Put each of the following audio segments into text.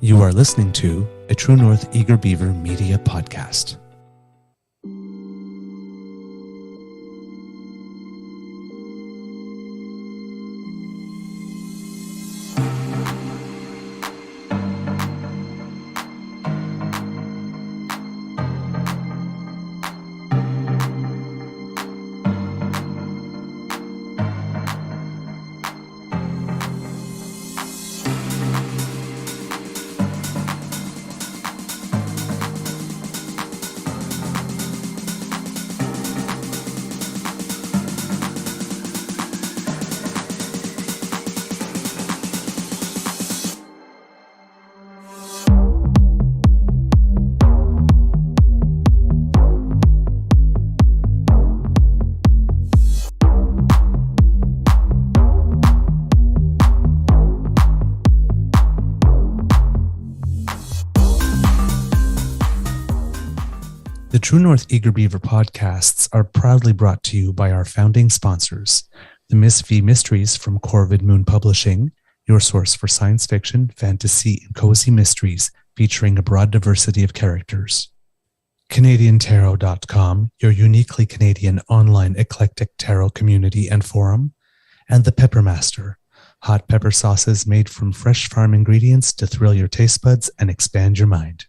You are listening to a True North Eager Beaver Media Podcast. The True North Eager Beaver podcasts are proudly brought to you by our founding sponsors, the Miss V Mysteries from Corvid Moon Publishing, your source for science fiction, fantasy, and cozy mysteries featuring a broad diversity of characters. CanadianTarot.com, your uniquely Canadian online eclectic tarot community and forum, and The Pepper Master, hot pepper sauces made from fresh farm ingredients to thrill your taste buds and expand your mind.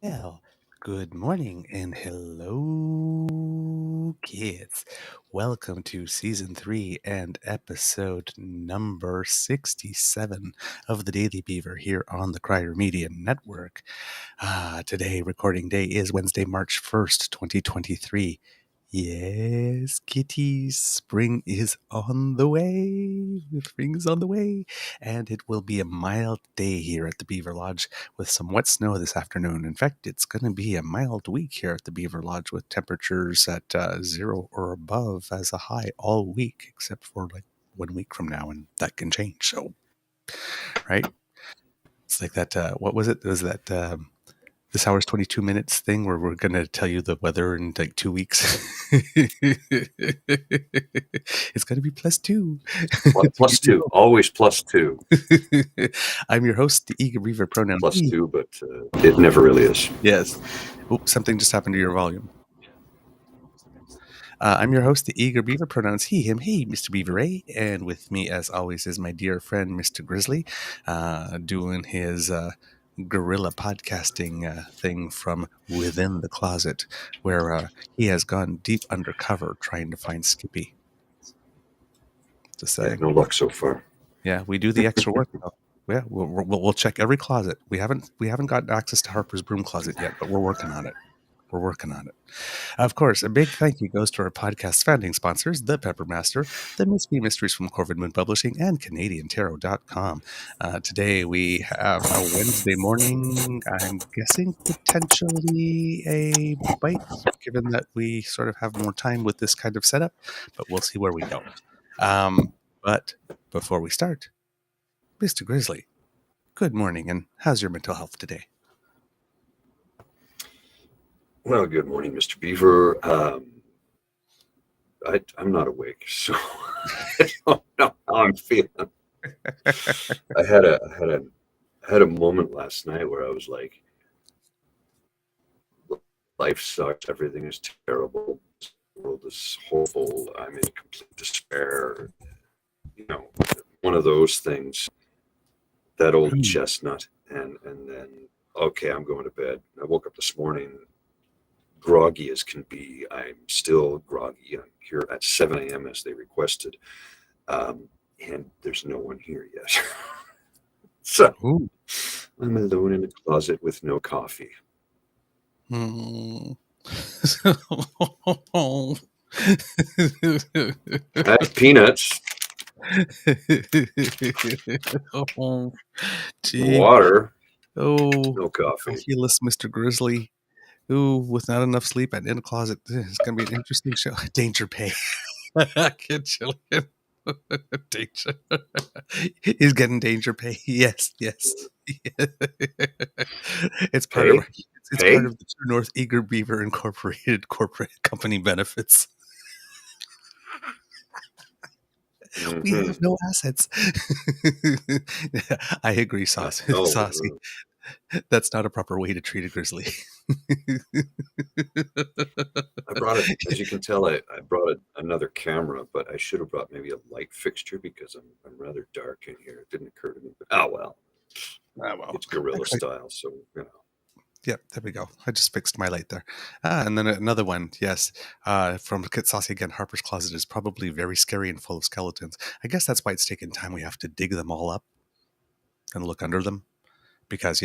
Well, good morning and hello, kids. Welcome to Season 3 and episode number 67 of the Daily Beaver here on the Crier Media Network. Today, recording day is Wednesday, March 1st, 2023. Yes, kitties, spring is on the way. Spring is on the way. And it will be a mild day here at the Beaver Lodge with some wet snow this afternoon. In fact, it's going to be a mild week here at the Beaver Lodge with temperatures at 0 or above as a high all week, except for like 1 week from now, and that can change. So, right? It's like that, what was it? It was that this hour's 22 minutes thing where we're going to tell you the weather in like 2 weeks. It's going to be +2. Plus two, always +2. I'm your host, the Eager Beaver pronoun. +2, but it never really is. Yes. Oops, something just happened to your volume. I'm your host, the Eager Beaver pronouns he, him, he, Mr. Beaver A. And with me, as always, is my dear friend, Mr. Grizzly, doing his guerrilla podcasting thing from within the closet, where he has gone deep undercover trying to find Skippy. Just saying. No luck so far. Yeah, we do the extra work though. Yeah, we'll check every closet. We haven't gotten access to Harper's broom closet yet, but we're working on it. We're working on it. Of course, a big thank you goes to our podcast founding sponsors, The Pepper Master, the Miss V Mysteries from Corvid Moon Publishing, and CanadianTarot.com. Today we have a Wednesday morning, I'm guessing potentially a bite, given that we sort of have more time with this kind of setup, but we'll see where we go. But before we start, Mr. Grizzly, good morning, and how's your mental health today? Well, good morning, Mr. Beaver. I'm not awake, so I don't know how I'm feeling. I had a moment last night where I was like, life sucks, everything is terrible, the world is horrible, I'm in complete despair. You know, one of those things, that old chestnut, and then, okay, I'm going to bed. I woke up this morning groggy as can be. I'm still groggy. I'm here at 7 a.m. as they requested. And there's no one here yet. So I'm alone in a closet with no coffee. Mm. I have peanuts, Oh, gee. water, Oh, no coffee. coffeeless Mr. Grizzly. Ooh, with not enough sleep and in a closet. It's going to be an interesting show. Danger pay. Kid Jillian. Danger. He's getting danger pay. Yes, yes. It's part of Pay? it's part Pay? of the True North Eager Beaver Incorporated corporate company benefits. We Mm-hmm. have no assets. I agree, No. Saucy. That's not a proper way to treat a grizzly. I brought it, as you can tell, I brought another camera, but I should have brought maybe a light fixture because I'm rather dark in here. It didn't occur to me. But, oh, well, Well. it's guerrilla Actually, style. So, yeah, there we go. I just fixed my light there. And then another one, yes, from Kit Saucy again. Harper's Closet is probably very scary and full of skeletons. I guess that's why it's taken time. We have to dig them all up and look under them because,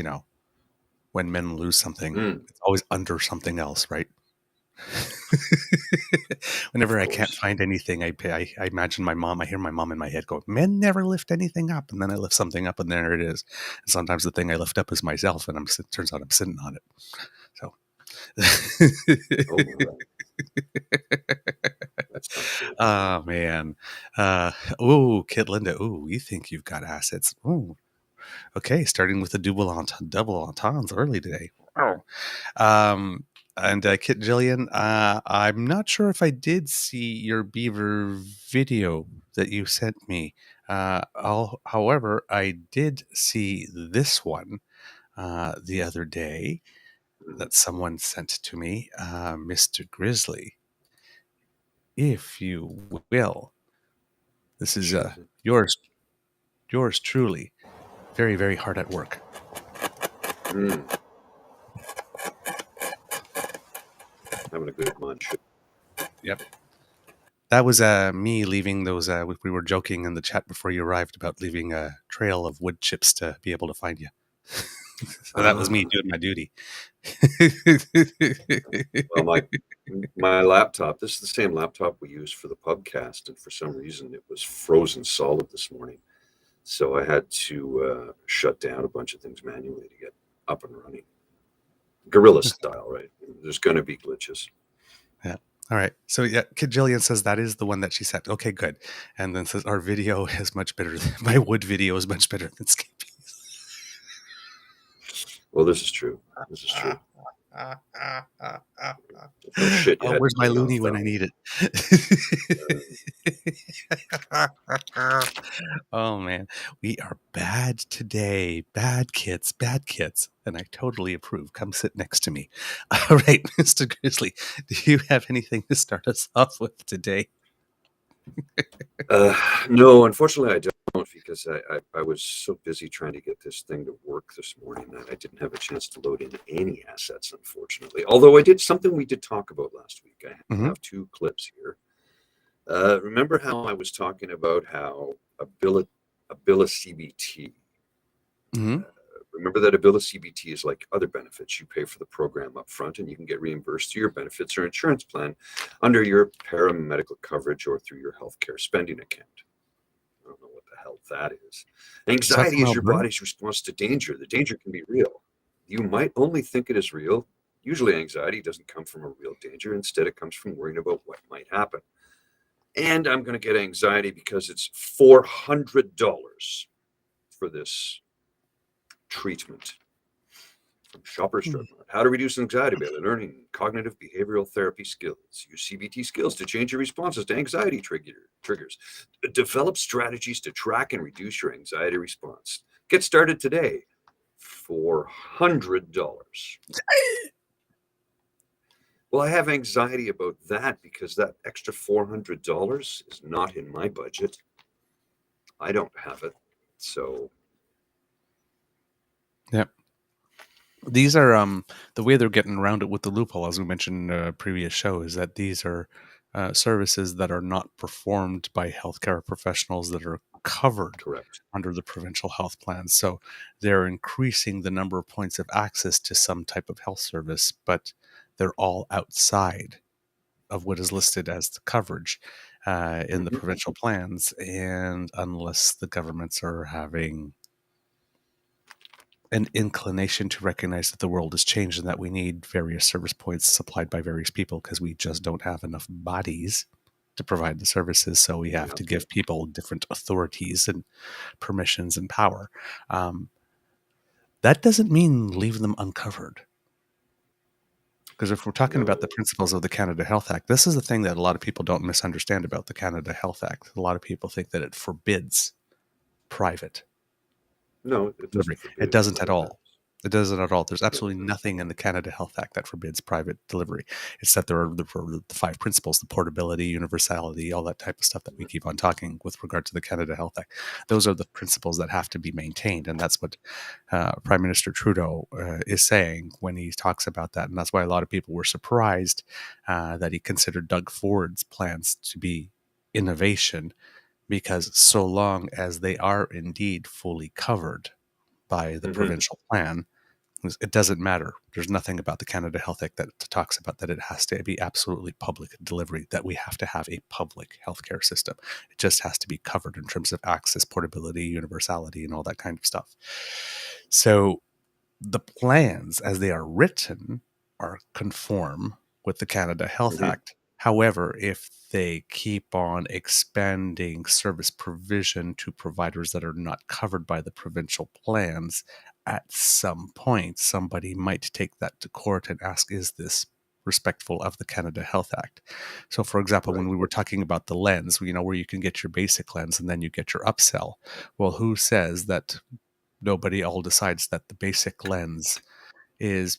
when men lose something, it's always under something else, right? Whenever I can't find anything, I imagine my mom. I hear my mom in my head go, "Men never lift anything up," and then I lift something up, and there it is. And sometimes the thing I lift up is myself, and turns out I'm sitting on it. So, oh, oh man, oh, Kid Linda, oh, you think you've got assets? Oh, okay, starting with the double entendres early today. Oh. And Kit Jillian, I'm not sure if I did see your beaver video that you sent me. However, I did see this one the other day that someone sent to me, Mr. Grizzly. If you will, this is yours truly. Very, very hard at work. Having a good lunch. Yep. That was me leaving those. We were joking in the chat before you arrived about leaving a trail of wood chips to be able to find you. So that was me doing my duty. Well, my laptop, this is the same laptop we use for the podcast, and for some reason it was frozen solid this morning. So I had to shut down a bunch of things manually to get up and running. Guerrilla style, right? There's going to be glitches. Yeah. All right. So yeah, Kid Jillian says that is the one that she sent. Okay, good. And then says our video is much better. My wood video is much better than Skippy's. Well, this is true. This is true. No shit, oh, where's my loony when I need it? Oh man, we are bad today. Bad kids, and I totally approve. Come sit next to me. All right, Mr. Grizzly, do you have anything to start us off with today? No, unfortunately I don't, because I was so busy trying to get this thing to work this morning that I didn't have a chance to load in any assets, unfortunately. Although I did something we did talk about last week. I have two clips here. Remember how I was talking about how a bill of CBT, remember that a bill of CBT is like other benefits. You pay for the program up front and you can get reimbursed through your benefits or insurance plan under your paramedical coverage or through your healthcare spending account. I don't know what the hell that is. Anxiety is your body's response to danger. The danger can be real. You might only think it is real. Usually anxiety doesn't come from a real danger. Instead, it comes from worrying about what might happen. And I'm going to get anxiety because it's $400 for this treatment from Shoppers Drug Mart. How to reduce anxiety by learning cognitive behavioral therapy skills. Use CBT skills to change your responses to anxiety triggers. Develop strategies to track and reduce your anxiety response. Get started today. $400. Well, I have anxiety about that because that extra $400 is not in my budget. I don't have it. So. Yep. These are the way they're getting around it with the loophole, as we mentioned in a previous show, is that these are services that are not performed by healthcare professionals that are covered Correct. under the provincial health plans. So they're increasing the number of points of access to some type of health service, but they're all outside of what is listed as the coverage in the provincial plans. And unless the governments are having an inclination to recognize that the world has changed and that we need various service points supplied by various people because we just don't have enough bodies to provide the services. So we have to give people different authorities and permissions and power. That doesn't mean leave them uncovered. Because if we're talking about the principles of the Canada Health Act, this is the thing that a lot of people don't misunderstand about the Canada Health Act. A lot of people think that it forbids private. No, it doesn't. It doesn't at all. It doesn't at all. There's absolutely nothing in the Canada Health Act that forbids private delivery. It's that there are the 5 principles, the portability, universality, all that type of stuff that we keep on talking with regard to the Canada Health Act. Those are the principles that have to be maintained. And that's what Prime Minister Trudeau is saying when he talks about that. And that's why a lot of people were surprised that he considered Doug Ford's plans to be innovation, because so long as they are indeed fully covered by the provincial plan, it doesn't matter. There's nothing about the Canada Health Act that talks about that it has to be absolutely public delivery, that we have to have a public healthcare system. It just has to be covered in terms of access, portability, universality, and all that kind of stuff. So the plans as they are written are conform with the Canada Health Act. However, if they keep on expanding service provision to providers that are not covered by the provincial plans, at some point, somebody might take that to court and ask, is this respectful of the Canada Health Act? So, for example, when we were talking about the lens, where you can get your basic lens and then you get your upsell. Well, who says that nobody all decides that the basic lens is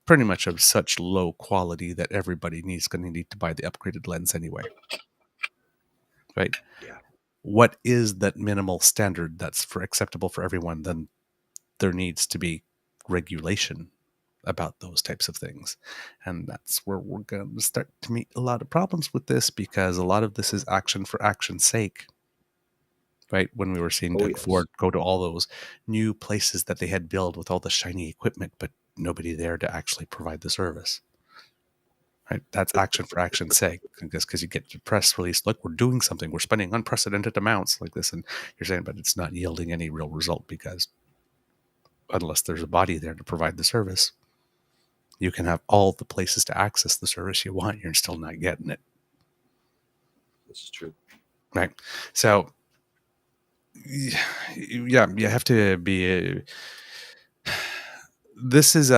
pretty much of such low quality that everybody going to need to buy the upgraded lens anyway, right? Yeah. What is that minimal standard that's acceptable for everyone? Then there needs to be regulation about those types of things. And that's where we're going to start to meet a lot of problems with this, because a lot of this is action for action's sake. Right, when we were seeing Doug Ford go to all those new places that they had built with all the shiny equipment, but nobody there to actually provide the service. Right, that's action for action's sake. Because you get the press release, look, we're doing something, we're spending unprecedented amounts like this, and you're saying, but it's not yielding any real result, because unless there's a body there to provide the service, you can have all the places to access the service you want, you're still not getting it. This is true. Right, so yeah, you have to be. This is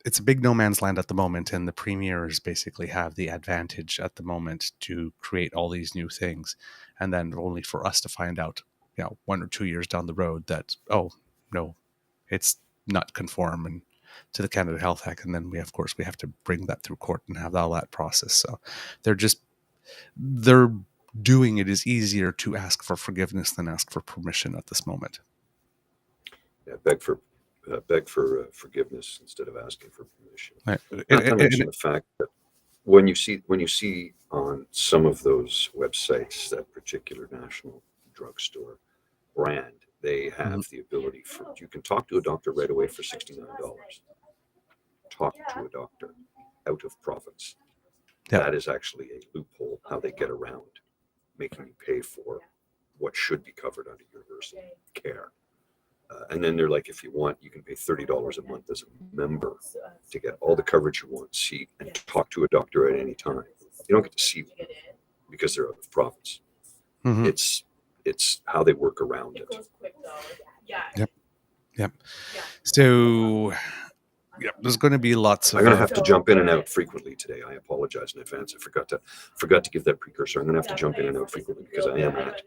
it's a big no man's land at the moment, and the premiers basically have the advantage at the moment to create all these new things, and then only for us to find out, 1 or 2 years down the road that, oh no, it's not conforming to the Canada Health Act, and then we have to bring that through court and have all that process. So they're doing it is easier to ask for forgiveness than ask for permission at this moment. Yeah, beg for forgiveness instead of asking for permission. Right. Not to mention the fact that when you see on some of those websites that particular national drugstore brand, they have the ability you can talk to a doctor right away for $69. Talk to a doctor out of province. Yep. That is actually a loophole how they get around making you pay for what should be covered under universal care. And then they're like, if you want, you can pay $30 a month as a member to get all the coverage you want, see, and talk to a doctor at any time. You don't get to see them because they're out of province. Mm-hmm. It's how they work around it. Yep. So, there's going to be lots of. I'm going to have to jump in and out frequently today. I apologize in advance. I forgot to give that precursor. I'm going to have to jump in and out frequently because I am at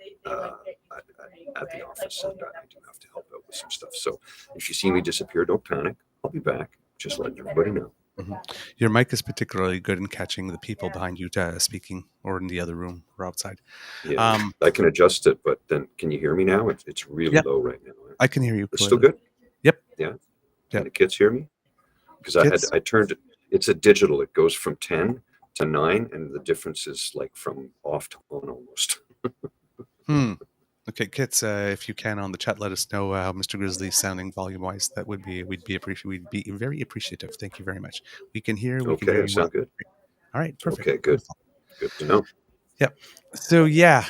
the office, and I do have to help out with some stuff. So if you see me disappear, don't panic. I'll be back. Just letting everybody know. Mm-hmm. Your mic is particularly good in catching the people behind you speaking, or in the other room or outside. Yeah, I can adjust it, but then can you hear me now? It's really low right now. I can hear you. It's still good? Yep. Yeah. Can the kids hear me? Because I turned it. It's a digital. It goes from 10 to 9, and the difference is like from off to on almost. Okay, Kits, if you can on the chat, let us know how Mr. Grizzly's sounding volume-wise. That would be we'd be very appreciative. Thank you very much. We can hear Okay, I you well. sound good. All right, perfect, Okay, good. wonderful. Good to know. Yep. So yeah,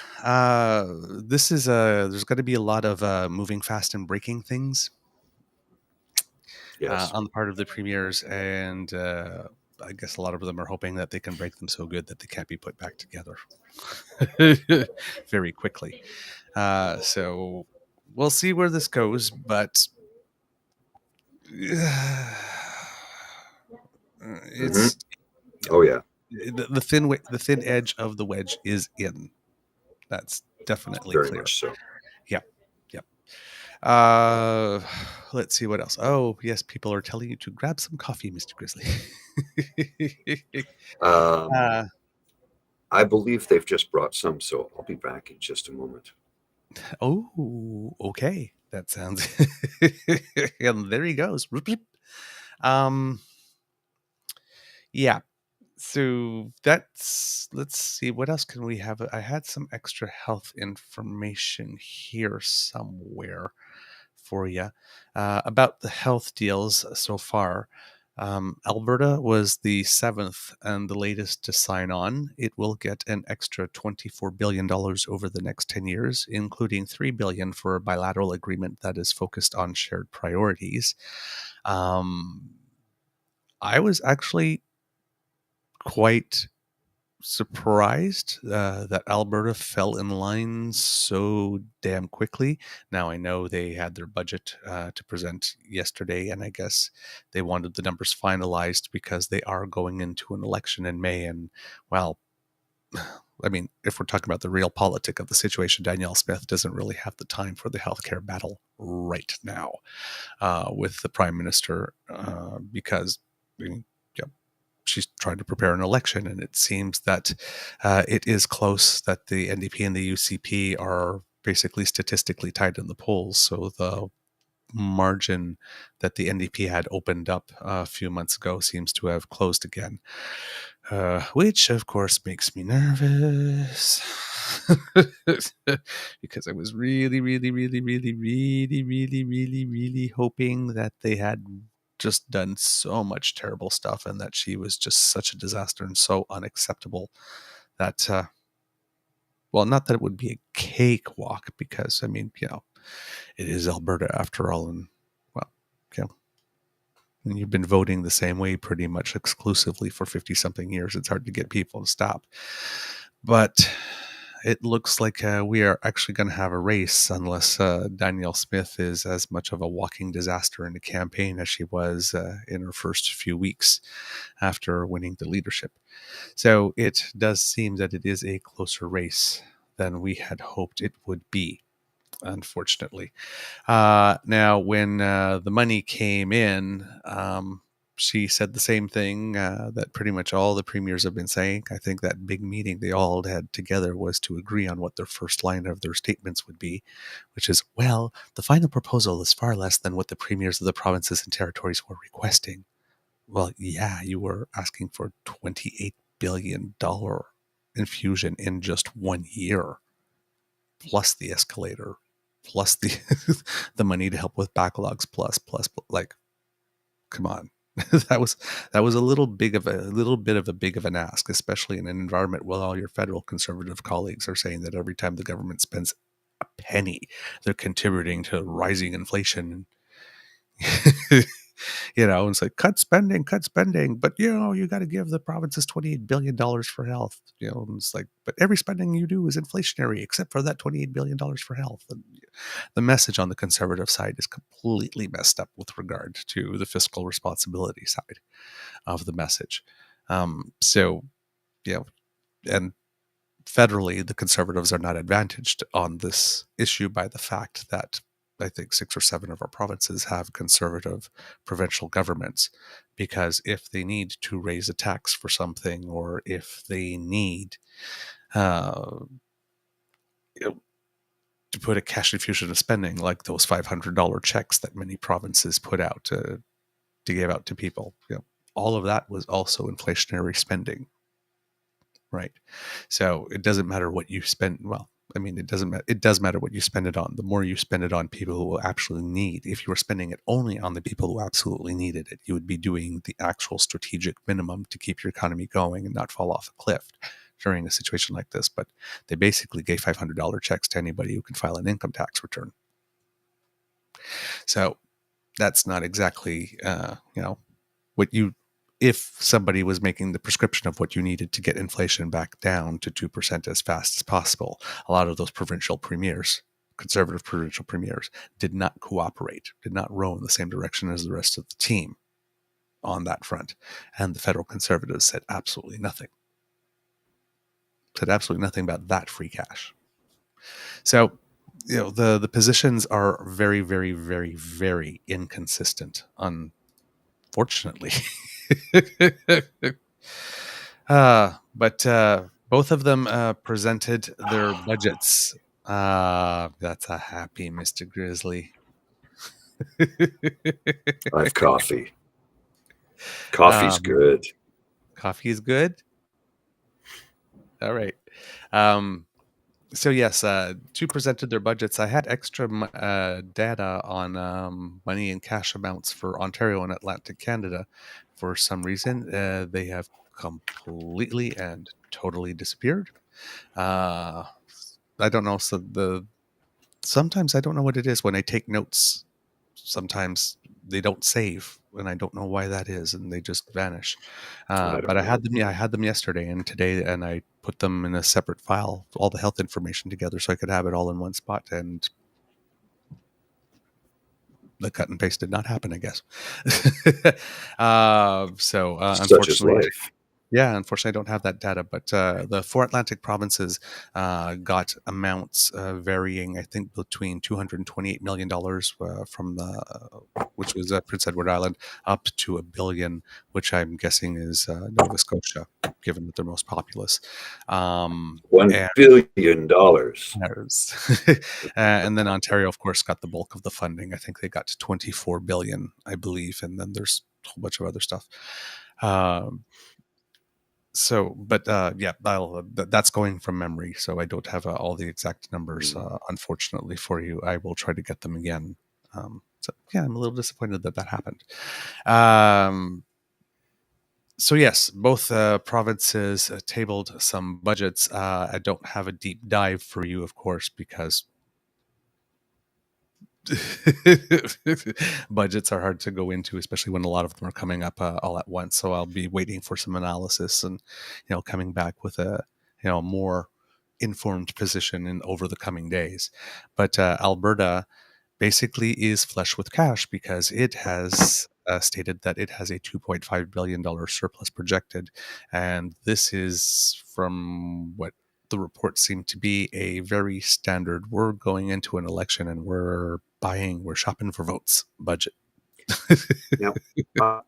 this is there's going to be a lot of moving fast and breaking things Yes. on the part of the premiers, and I guess a lot of them are hoping that they can break them so good that they can't be put back together very quickly. So we'll see where this goes, but Hmm. it's Oh yeah, the thin edge of the wedge is in. That's definitely very clear. much so. Yeah. Yep. Uh, let's see what else. Oh, yes, people are telling you to grab some coffee, Mr. Grizzly. Um, uh, I believe they've just brought some, so I'll be back in just a moment. oh, okay. That sounds. And there he goes. Um, yeah. So that's, let's see, what else can we have? I had some extra health information here somewhere for you about the health deals so far. Alberta was the seventh and the latest to sign on. It will get an extra $24 billion over the next 10 years, including $3 billion for a bilateral agreement that is focused on shared priorities. I was actually quite surprised that Alberta fell in line so damn quickly. Now, I know they had their budget to present yesterday, and I guess they wanted the numbers finalized because they are going into an election in May. And, well, I mean, if we're talking about the real politic of the situation, Danielle Smith doesn't really have the time for the healthcare battle right now with the prime minister because, I mean, yeah, she's trying to prepare an election, and it seems that it is close that the NDP and the UCP are basically statistically tied in the polls. So the margin that the NDP had opened up a few months ago seems to have closed again, which of course makes me nervous because I was really hoping that they had just done so much terrible stuff and that she was just such a disaster and so unacceptable that well, not that it would be a cakewalk, because I mean, it is Alberta after all, and well, you know, and you've been voting the same way pretty much exclusively for 50 something years. It's hard to get people to stop. But it looks like we are actually going to have a race unless Danielle Smith is as much of a walking disaster in the campaign as she was in her first few weeks after winning the leadership. So it does seem that it is a closer race than we had hoped it would be, unfortunately. Now, when the money came in, she said the same thing that pretty much all the premiers have been saying. I think that big meeting they all had together was to agree on what their first line of their statements would be, which is, well, the final proposal is far less than what the premiers of the provinces and territories were requesting. Well, yeah, you were asking for $28 billion infusion in just 1 year, plus the escalator, plus the the money to help with backlogs, plus like, come on. that was a little bit of a big of an ask, especially in an environment where all your federal conservative colleagues are saying that every time the government spends a penny, they're contributing to rising inflation. It's like cut spending, but you got to give the provinces $28 billion for health. And it's like, but every spending you do is inflationary except for that $28 billion for health. And the message on the conservative side is completely messed up with regard to the fiscal responsibility side of the message. So, and federally, the conservatives are not advantaged on this issue by the fact that I think 6 or 7 of our provinces have conservative provincial governments, because if they need to raise a tax for something, or if they need uh, to put a cash infusion of spending, like those $500 checks that many provinces put out to give out to people, all of that was also inflationary spending, right? So it doesn't matter what you spend. Well, I mean, it doesn't matter. It does matter what you spend it on. The more you spend it on people who will actually need, if you were spending it only on the people who absolutely needed it, you would be doing the actual strategic minimum to keep your economy going and not fall off a cliff during a situation like this. But they basically gave $500 checks to anybody who can file an income tax return. So that's not exactly, what you, if somebody was making the prescription of what you needed to get inflation back down to 2% as fast as possible, a lot of those provincial premiers, conservative provincial premiers, did not cooperate, did not row in the same direction as the rest of the team on that front. And the federal conservatives said absolutely nothing. Said absolutely nothing about that free cash. So, the positions are very, very, very, very inconsistent, unfortunately. But both of them presented their budgets. That's a happy Mr. Grizzly. I have coffee. Coffee's good. Coffee is good. All right. So yes, two presented their budgets. I had extra data on money and cash amounts for Ontario and Atlantic Canada. For some reason, they have completely and totally disappeared. I don't know. Sometimes I don't know what it is when I take notes. Sometimes they don't save, and I don't know why that is, and they just vanish. But I had them. Yeah, I had them yesterday and today, and I put them in a separate file, all the health information together, so I could have it all in one spot. And the cut and paste did not happen, I guess. Such is Unfortunately, life. unfortunately, I don't have that data, but the four Atlantic provinces got amounts varying, I think, between $228 million from which was Prince Edward Island, up to $1 billion, which I'm guessing is Nova Scotia, given that they're most populous. $1 billion. And then Ontario, of course, got the bulk of the funding. I think they got to 24 billion, I believe, and then there's a whole bunch of other stuff. That's going from memory, so I don't have all the exact numbers, unfortunately for you. I will try to get them again. I'm a little disappointed that happened. So yes, both provinces tabled some budgets. I don't have a deep dive for you, of course, because budgets are hard to go into, especially when a lot of them are coming up all at once. So I'll be waiting for some analysis and, coming back with a, more informed position over the coming days. But Alberta basically is flush with cash because it has stated that it has a $2.5 billion surplus projected. And this is, from what the reports seem to be, a very standard, we're going into an election and we're shopping for votes budget. Now,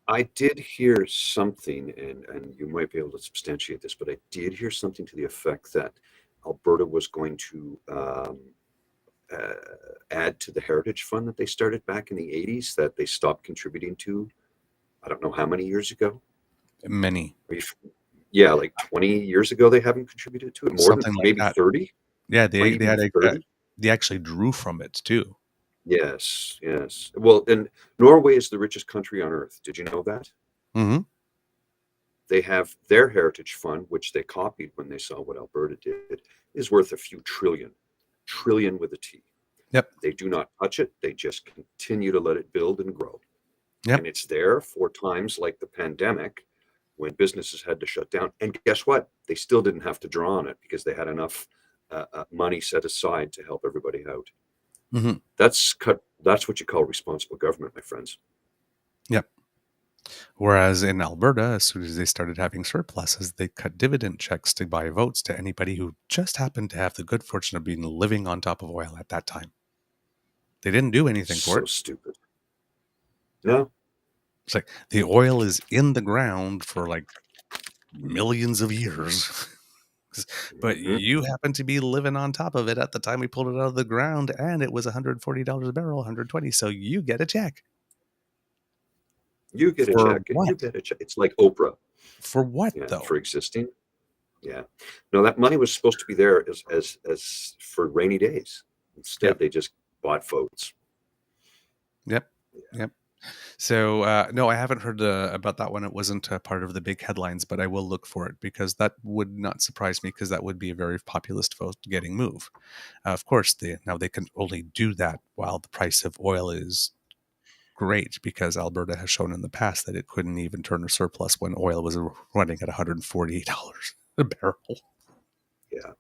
I did hear something, and you might be able to substantiate this, but I did hear something to the effect that Alberta was going to add to the Heritage Fund that they started back in the 80s that they stopped contributing to, I don't know how many years ago. Many. Yeah, like 20 years ago they haven't contributed to it. More Something than like maybe that. 30. Yeah, they had 30. They actually drew from it too. Yes. Well, and Norway is the richest country on earth. Did you know that? Mm-hmm. They have their heritage fund, which they copied when they saw what Alberta did, is worth a few trillion with a T. Yep. They do not touch it. They just continue to let it build and grow. Yep. And it's there for times like the pandemic when businesses had to shut down. And guess what? They still didn't have to draw on it because they had enough money set aside to help everybody out. Mm-hmm. That's what you call responsible government, my friends. Yep. Whereas in Alberta, as soon as they started having surpluses, they cut dividend checks to buy votes to anybody who just happened to have the good fortune of being living on top of oil at that time. They didn't do anything for it. So stupid. No. It's like the oil is in the ground for like millions of years. But you happen to be living on top of it at the time we pulled it out of the ground, and it was $140 a barrel, $120. So you get a check. You get a check. What? You get a check. It's like Oprah. For what, though? For existing. Yeah. No, that money was supposed to be there as for rainy days. Instead, Yep. they just bought votes. Yep. Yeah. Yep. So, no, I haven't heard about that one. It wasn't part of the big headlines, but I will look for it because that would not surprise me because that would be a very populist vote getting move. Of course, now they can only do that while the price of oil is great because Alberta has shown in the past that it couldn't even turn a surplus when oil was running at $148 a barrel. Yeah.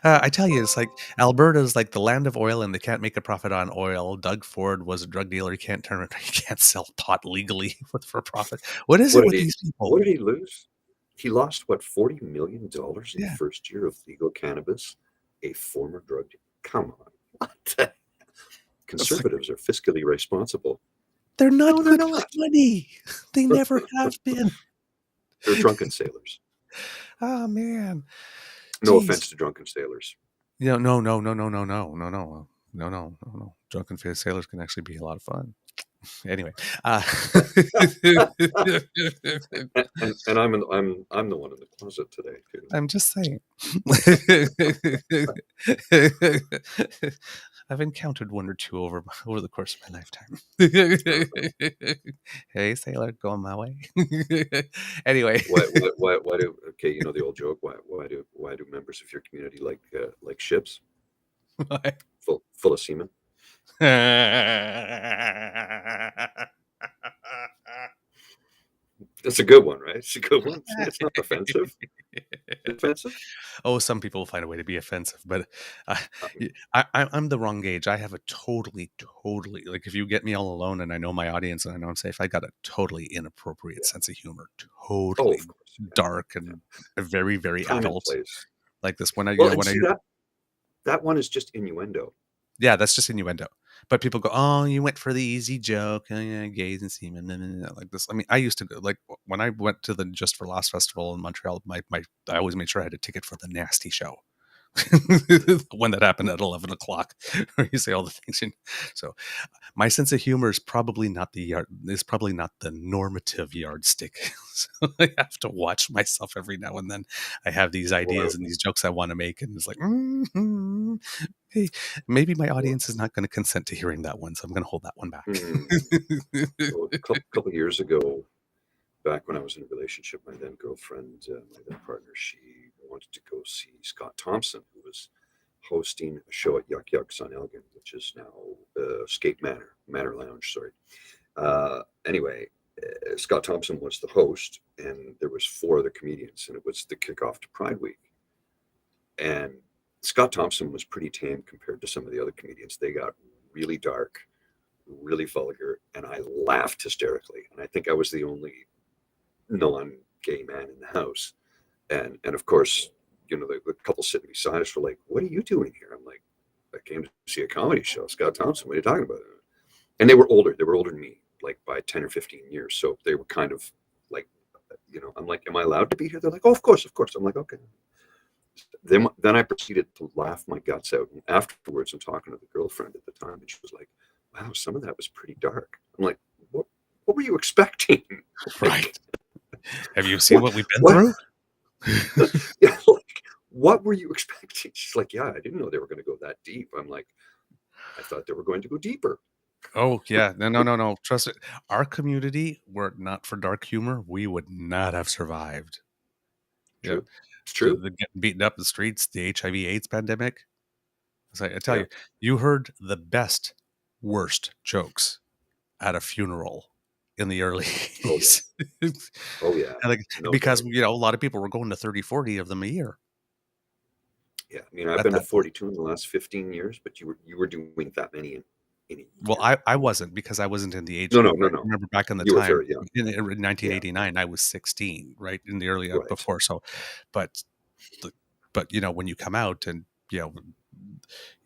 I tell you, it's like Alberta's like the land of oil, and they can't make a profit on oil. Doug Ford was a drug dealer; he can't he can't sell pot legally for profit. What is it with these people? What did he lose? He lost what, $40 million in the Yeah, first year of legal cannabis. A former drug dealer. Come on. What? it's like Conservatives are fiscally responsible. they're not No, they're good with not. money. They never have been. They're drunken sailors. Oh man, No jeez. offense to drunken sailors. Yeah, no, no, no, no, no, no, no, no, no, no, no. Drunken sailors can actually be a lot of fun. Anyway, And I'm the one in the closet today too. I'm just saying. I've encountered one or two over the course of my lifetime. Hey, sailor, going my way. Anyway, Why do, okay, you know the old joke, why do members of your community like ships full of semen? That's a good one, right? It's a good one. It's not offensive. Offensive? Oh, some people find a way to be offensive, but uh, Um, I'm the wrong gauge. I have a totally like if you get me all alone and I know my audience and I know I'm safe, I got a totally inappropriate yeah. sense of humor, Oh, totally of course. dark Yeah. and very very Time and adult. place. Like this when I Well, and when I see that one is just innuendo. yeah, that's just innuendo. But people go, "Oh, you went for the easy joke, oh, yeah, gays and semen, like this." I mean, I used to go, like when I went to the Just for Laughs festival in Montreal. I always made sure I had a ticket for the nasty show. When that happened at 11 o'clock, where you say all the things. So my sense of humor is probably not the normative yardstick. So I have to watch myself every now and then. I have these Well, ideas and these jokes I want to make, and it's like, hey, maybe my well, audience is not going to consent to hearing that one, so I'm going to hold that one back. well, a couple years ago, back when I was in a relationship, my then girlfriend, my then partner, she wanted to go see Scott Thompson, who was hosting a show at Yuck Yucks on Elgin, which is now Skate Manor Lounge. Sorry. Anyway, Scott Thompson was the host, and there was four other comedians, and it was the kickoff to Pride Week. And Scott Thompson was pretty tame compared to some of the other comedians. They got really dark, really vulgar, and I laughed hysterically. And I think I was the only non-gay man in the house. And of course, you know, the couple sitting beside us were like, "What are you doing here?" I'm like, "I came to see a comedy show. Scott Thompson, what are you talking about?" And they were older. They were older than me, like by 10 or 15 years. So they were kind of like, you know, I'm like, "Am I allowed to be here?" They're like, "Oh, of course, of course." I'm like, "Okay." Then I proceeded to laugh my guts out. And afterwards, I'm talking to the girlfriend at the time, and she was like, "Wow, some of that was pretty dark." I'm like, "What were you expecting?" Right. Have you seen what what we've been what through? yeah, like, what were you expecting? She's like, "Yeah, I didn't know they were going to go that deep." I'm like, "I thought they were going to go deeper." Oh yeah, no, no, no, no. Trust it. Our community, were it not for dark humor, we would not have survived. Yep. True. It's true. The getting beaten up in the streets, the HIV/AIDS pandemic. I tell Yeah. you, you heard the best, worst jokes at a funeral in the early Oh yeah. 80s. Oh yeah. And like, No because doubt. a lot of people were going to 30, 40 of them a year Yeah. I mean, I've at been to that point. 42 in the last 15 years, but you were doing that many in a Well, year. I wasn't because I wasn't in the age No, no, group, no, right? no. Remember back in the You were time very young. in Yeah. 1989, I was 16, right? In the early Right. before. So, but, the, but when you come out and, you know,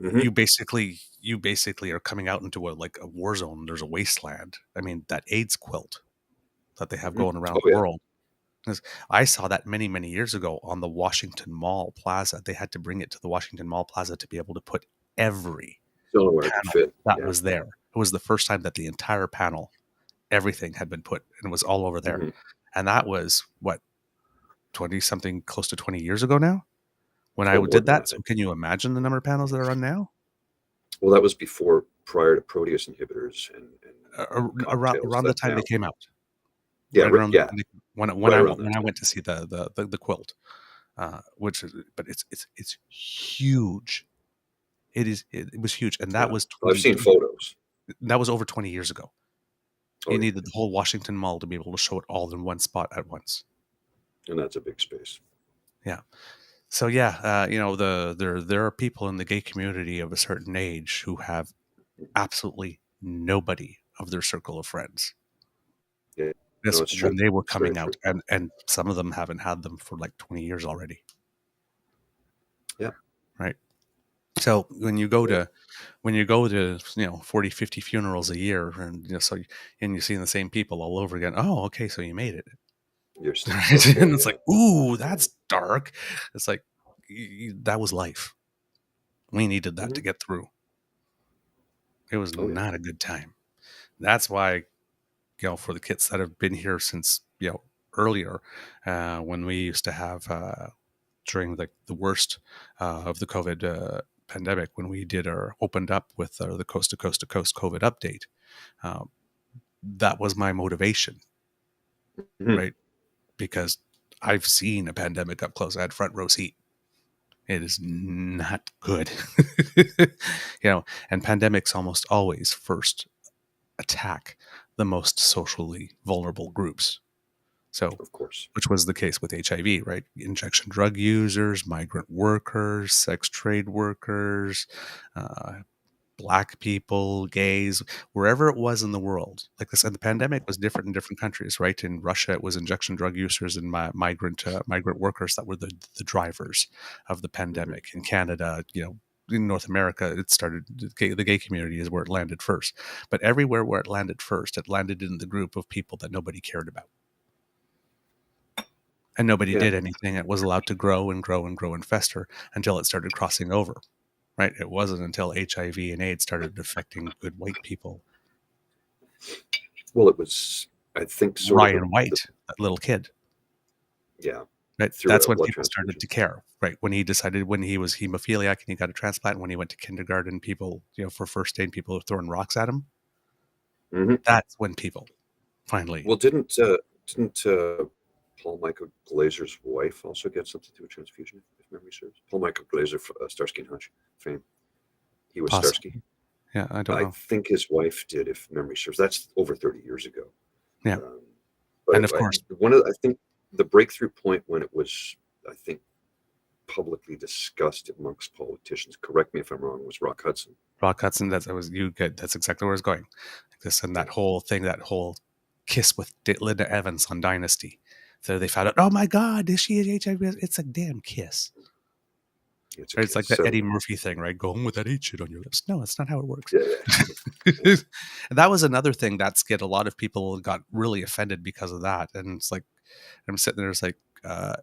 Hmm. you basically are coming out into a war zone. There's a wasteland. I mean, that AIDS quilt that they have Hmm. going around Oh the yeah. world. 'Cause I saw that many, many years ago on the Washington Mall Plaza. They had to bring it to the Washington Mall Plaza to be able to put every Still where I could panel fit. that Yeah. was there. It was the first time that the entire panel, everything had been put and it was all over there. Hmm. And that was what, 20-something, close to 20 years ago now when I more did than that. that. So can you imagine the number of panels that are on now? Well, that was prior to protease inhibitors and cocktails Around the that time now. they came out. Yeah, Right around yeah, when right around that I time. went to see the quilt, which is, but it's huge. It was huge, and that Yeah, was I've seen photos, that was over 20 years ago. oh, You yeah, needed the whole Washington Mall to be able to show it all in one spot at once. and that's a big space. Yeah. So yeah, there are people in the gay community of a certain age who have absolutely nobody of their circle of friends. Yeah, This no, it's when true. they were It's very coming out, true. and some of them haven't had them for like 20 years already. Yeah. Right. So when you go to 40, 50 funerals a year, and you're seeing the same people all over again. Oh, okay, so you made it. You're still Right? okay. And it's Yeah. like, ooh, that's dark. It's like that was life. We needed that to get through. It was Oh, yeah. not a good time. That's why, for the kids that have been here since, earlier, when we used to have, during the worst of the COVID pandemic, when we opened up with the coast to coast to coast COVID update, uh, that was my motivation, Mhm. right? Because I've seen a pandemic up close. I had front row seat. It is not good. And pandemics almost always first attack the most socially vulnerable groups. So, Of course. which was the case with HIV, right? Injection drug users, migrant workers, sex trade workers, uh, Black people, gays, wherever it was in the world. Like I said, the pandemic was different in different countries, right? In Russia, it was injection drug users and migrant workers that were the drivers of the pandemic. In Canada, in North America, it started, the gay community is where it landed first. But everywhere where it landed first, it landed in the group of people that nobody cared about. And nobody Yeah. did anything. It was allowed to grow and grow and grow and fester until it started crossing over. Right? It wasn't until HIV and AIDS started affecting good white people. Well, it was, I think, sort of Ryan White, that little kid. yeah, Right? through That's a when blood people started transfusion. to care. Right? When he was hemophiliac and he got a transplant, when he went to kindergarten, people, for first aid, people were throwing rocks at him. Hmm. That's when people finally. Well, didn't Paul Michael Glazer's wife also get something to do with transfusion, if memory serves? Paul Michael Glazer, Starsky and Hutch fame. He was Starsky. Possibly. Yeah, I don't I know. think his wife did, if memory serves. That's over 30 years ago. Yeah. But And of course, I think the breakthrough point when it was, I think, publicly discussed amongst politicians, correct me if I'm wrong, was Rock Hudson. Rock Hudson, that's exactly where I was going. Like this and that whole thing, that whole kiss with Linda Evans on Dynasty. So they found out, oh my God, is she HIV? It's a damn kiss. It's like the Eddie Murphy thing, right? Go home with that hate shit on your lips. No, that's not how it works. Yeah. And that was another thing that a lot of people got really offended because of that. And it's like, I'm sitting there, it's like, are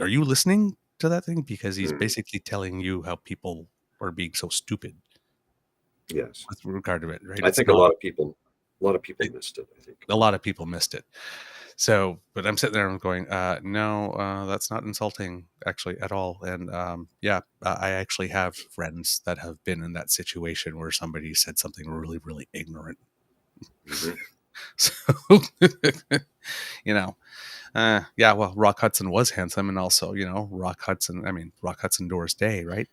you listening to that thing? Because he's basically telling you how people are being so stupid. Yes. With regard to it, right? I think a lot of people missed it. I think a lot of people missed it. So, but I'm sitting there and going, no, that's not insulting actually at all. And I actually have friends that have been in that situation where somebody said something really, really ignorant. Mm-hmm. So, well, Rock Hudson was handsome, and also, Rock Hudson Doris Day, right?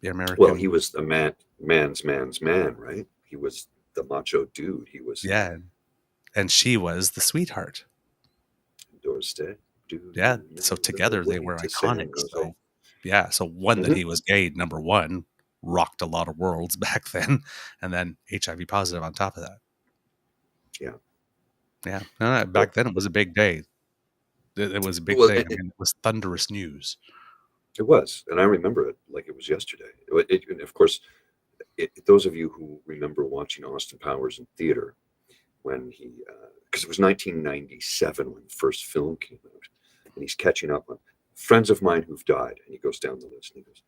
The American. Well, he was a man's man, right? He was the macho dude. He was and she was the sweetheart. Doris Day. Yeah, so together they were iconic. So one, that he was gay, number one, rocked a lot of worlds back then, and then HIV positive on top of that. Yeah. Back then it was a big day. It was a big thing. It was thunderous news. It was, and I remember it like it was yesterday. And of course, those of you who remember watching Austin Powers in theater when he, because it was 1997 when the first film came out, and he's catching up on friends of mine who've died, and he goes down the list and he goes,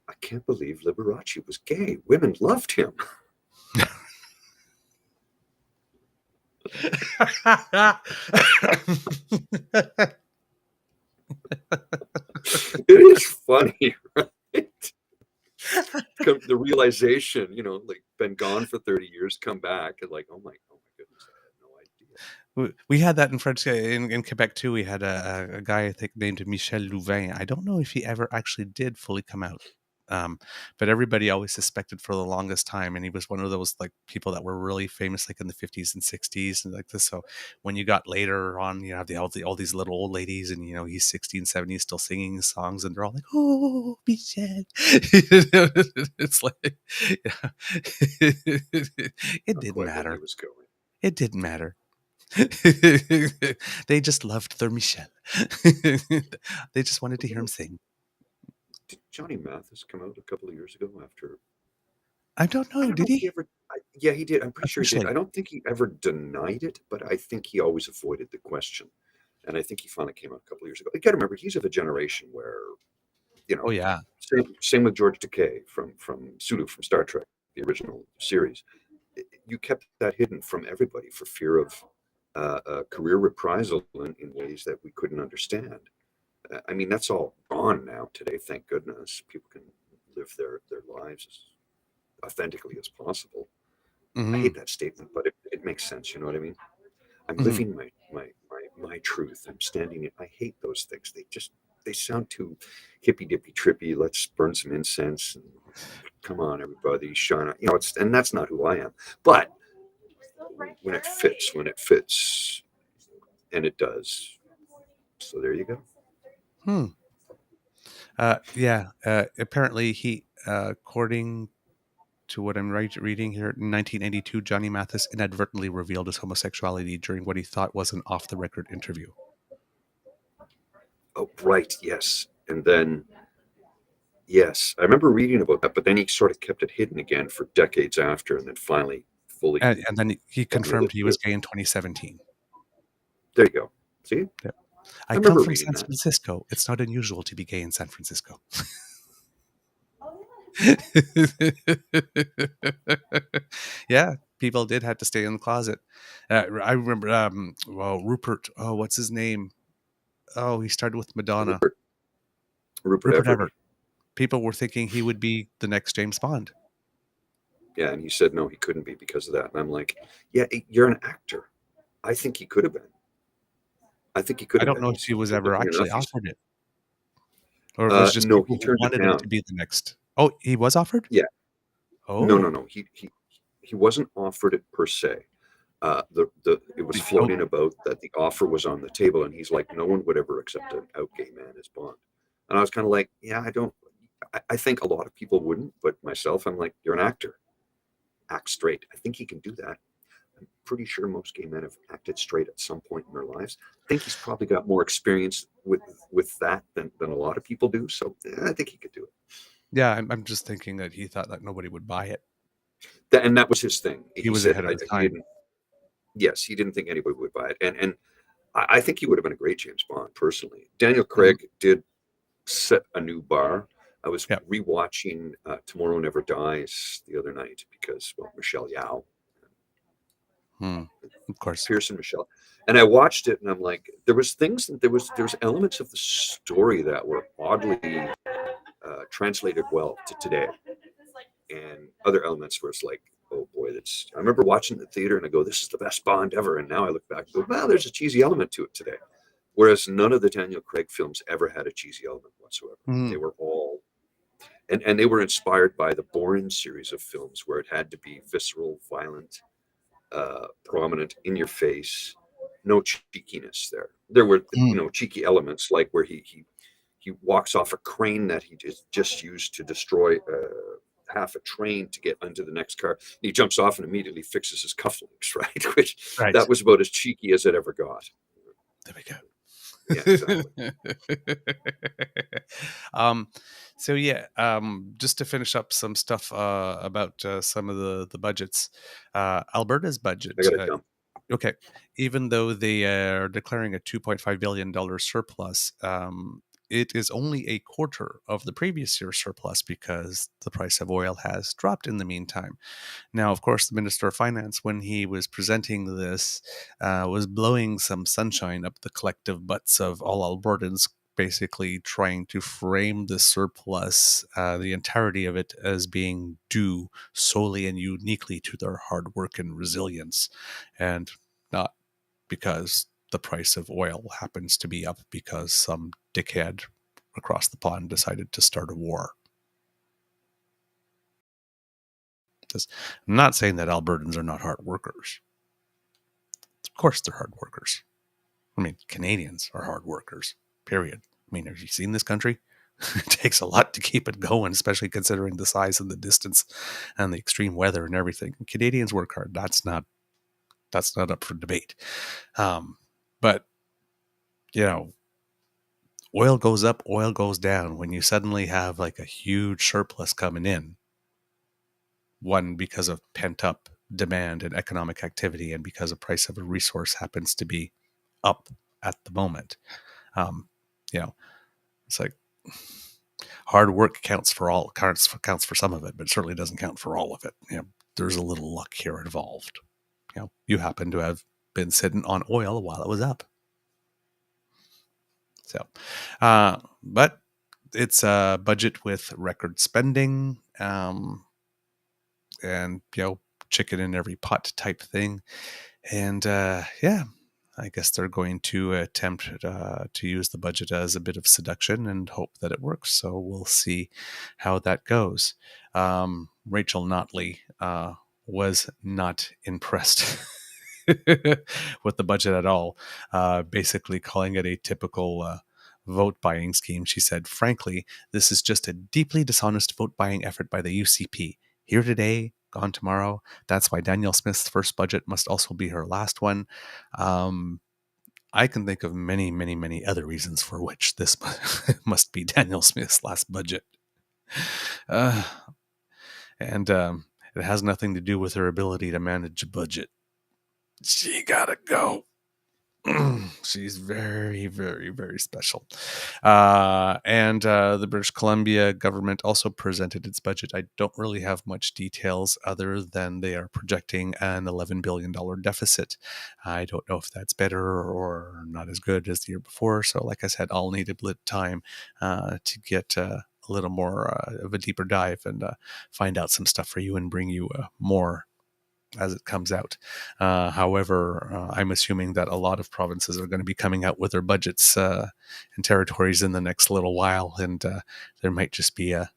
I can't believe Liberace was gay. Women loved him. It is funny, right? The realization, like been gone for 30 years, come back and like, oh my goodness, I had no idea. We had that in French in Quebec too. We had a guy I think named Michel Louvain. I don't know if he ever actually did fully come out, but everybody always suspected for the longest time, and he was one of those like people that were really famous like in the 50s and 60s and like this. So when you got later on, you have all these little old ladies, and he's 60 and 70 still singing songs, and they're all like, "Oh, Michel." It's like, yeah. It Not didn't quite where he matter. was going. It didn't matter. They just loved their Michel. They just wanted to hear him sing. Did Johnny Mathis come out a couple of years ago after? I don't I know. don't know Did if he he ever. Yeah, he did. I'm pretty sure he did. I officially? don't think he ever denied it, but I think he always avoided the question. And I think he finally came out a couple of years ago. You got to remember, he's of a generation where, you Oh know, yeah. same with George Takei from Sulu from Star Trek, the original series. You kept that hidden from everybody for fear of career reprisal in ways that we couldn't understand. I mean, that's all gone now today. Thank goodness, people can live their lives as authentically as possible. I Hmm. hate that statement, but it makes sense. You know what I mean? I'm Hmm. living my truth. I'm standing in. I hate those things. They sound too hippy dippy trippy. Let's burn some incense and come on, everybody, shine. And that's not who I am. But when it fits, and it does. So there you go. Hmm. Yeah. Apparently, according to what I'm reading here, in 1982, Johnny Mathis inadvertently revealed his homosexuality during what he thought was an off-the-record interview. Oh, right. Yes. And then, yes, I remember reading about that, but then he sort of kept it hidden again for decades after, and then finally fully And then he admitted confirmed he to was it. gay in 2017. There you go. See, Yeah. I I come remember from reading San that. Francisco. It's not unusual to be gay in San Francisco. Yeah, people did have to stay in the closet. I remember, well, Rupert. Oh, what's his name? Oh, he started with Madonna. Rupert, Rupert Rupert Everett. Everett. People were thinking he would be the next James Bond. Yeah, and he said no, he couldn't be because of that. And I'm like, yeah, you're an actor. I think he could have been. I think he could I have don't been. know if he He's was good ever looking actually enough. He's offered it, or if it was just no, people he who turned it wanted him to down. be the next. Oh, he was offered. Yeah, no, Oh, no. He wasn't offered it per se. The it was oh, floating about that the offer was on the table, and he's like, no one would ever accept an out gay man as Bond. And I was kind of like, yeah, I don't. I think a lot of people wouldn't, but myself, I'm like, you're an actor. Act straight. I think he can do that. I'm pretty sure most gay men have acted straight at some point in their lives. I think he's probably got more experience with that than a lot of people do. So I think he could do it. yeah. I'm just thinking that he thought that nobody would buy it. And that was his thing. He He was said ahead of his he time. didn't. Yes, he didn't think anybody would buy it, and I think he would have been a great James Bond personally. Daniel Mhm. Craig did set a new bar. I was Yeah. rewatching Tomorrow Never Dies the other night because, well, Michelle Yao, Hmm. Of course. Pearson Michelle, and I watched it and I'm like, there was elements of the story that were oddly translated well to today, and other elements where it's like, oh boy, that's. I remember watching the theater and I go, this is the best Bond ever, and now I look back and go, well, there's a cheesy element to it today. Whereas none of the Daniel Craig films ever had a cheesy element whatsoever. They Mhm. were all, and they were inspired by the Bourne series of films where it had to be visceral, violent, prominent, in your face, no cheekiness there. There were, Mhm. cheeky elements like where he walks off a crane that he just used to destroy half a train to get onto the next car. He jumps off and immediately fixes his cufflinks, right? Which Right. that was about as cheeky as it ever got. There we go. Yeah, exactly. um, so yeah, just to finish up some stuff about some of the budgets, Alberta's I budget. got to jump. Okay, even though they are declaring a $2.5 billion surplus, it is only a quarter of the previous year's surplus because the price of oil has dropped in the meantime. Now, of course, the Minister of Finance, when he was presenting this, was blowing some sunshine up the collective butts of all Albertans, basically trying to frame the surplus, the entirety of it, as being due solely and uniquely to their hard work and resilience, and not because the price of oil happens to be up because some dickhead across the pond decided to start a war. I'm not saying that Albertans are not hard workers. Of course they're hard workers. I mean, Canadians are hard workers, period. I mean, have you seen this country? It takes a lot to keep it going, especially considering the size and the distance and the extreme weather and everything. Canadians work hard. That's not up for debate. But, you know, oil goes up, oil goes down. When you suddenly have like a huge surplus coming in, one, because of pent up demand and economic activity, and because the price of a resource happens to be up at the moment. You know, it's like hard work counts for some of it, but it certainly doesn't count for all of it. You know, there's a little luck here involved. You know, you happen to have been sitting on oil while it was up. So, but it's a budget with record spending, and, you know, chicken in every pot type thing. And yeah, I guess they're going to attempt to use the budget as a bit of seduction and hope that it works. So we'll see how that goes. Rachel Notley was not impressed with the budget at all, basically calling it a typical vote buying scheme. She said, frankly, this is just a deeply dishonest vote buying effort by the UCP. Here today, gone tomorrow. That's why Danielle Smith's first budget must also be her last one. I can think of many, many, many other reasons for which this must be Danielle Smith's last budget. And it has nothing to do with her ability to manage a budget. She gotta go. She's very, very, very special. And the British Columbia government also presented its budget. I don't really have much details other than they are projecting an $11 billion deficit. I don't know if that's better or not as good as the year before. So like I said, I'll need a bit of time to get a little more of a deeper dive and find out some stuff for you and bring you more as it comes out. However, I'm assuming that a lot of provinces are going to be coming out with their budgets and territories in the next little while, and there might just be a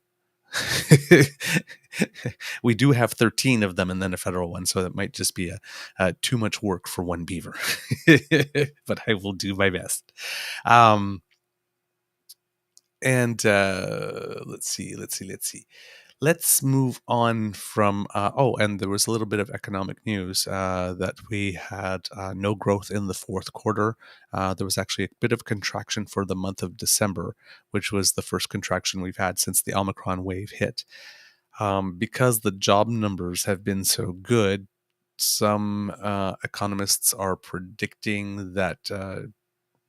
we do have 13 of them and then a federal one, so that might just be a too much work for one beaver. But I will do my best. And let's see. Let's move on from, and there was a little bit of economic news that we had no growth in the fourth quarter. There was actually a bit of contraction for the month of December, which was the first contraction we've had since the Omicron wave hit. Because the job numbers have been so good, some economists are predicting that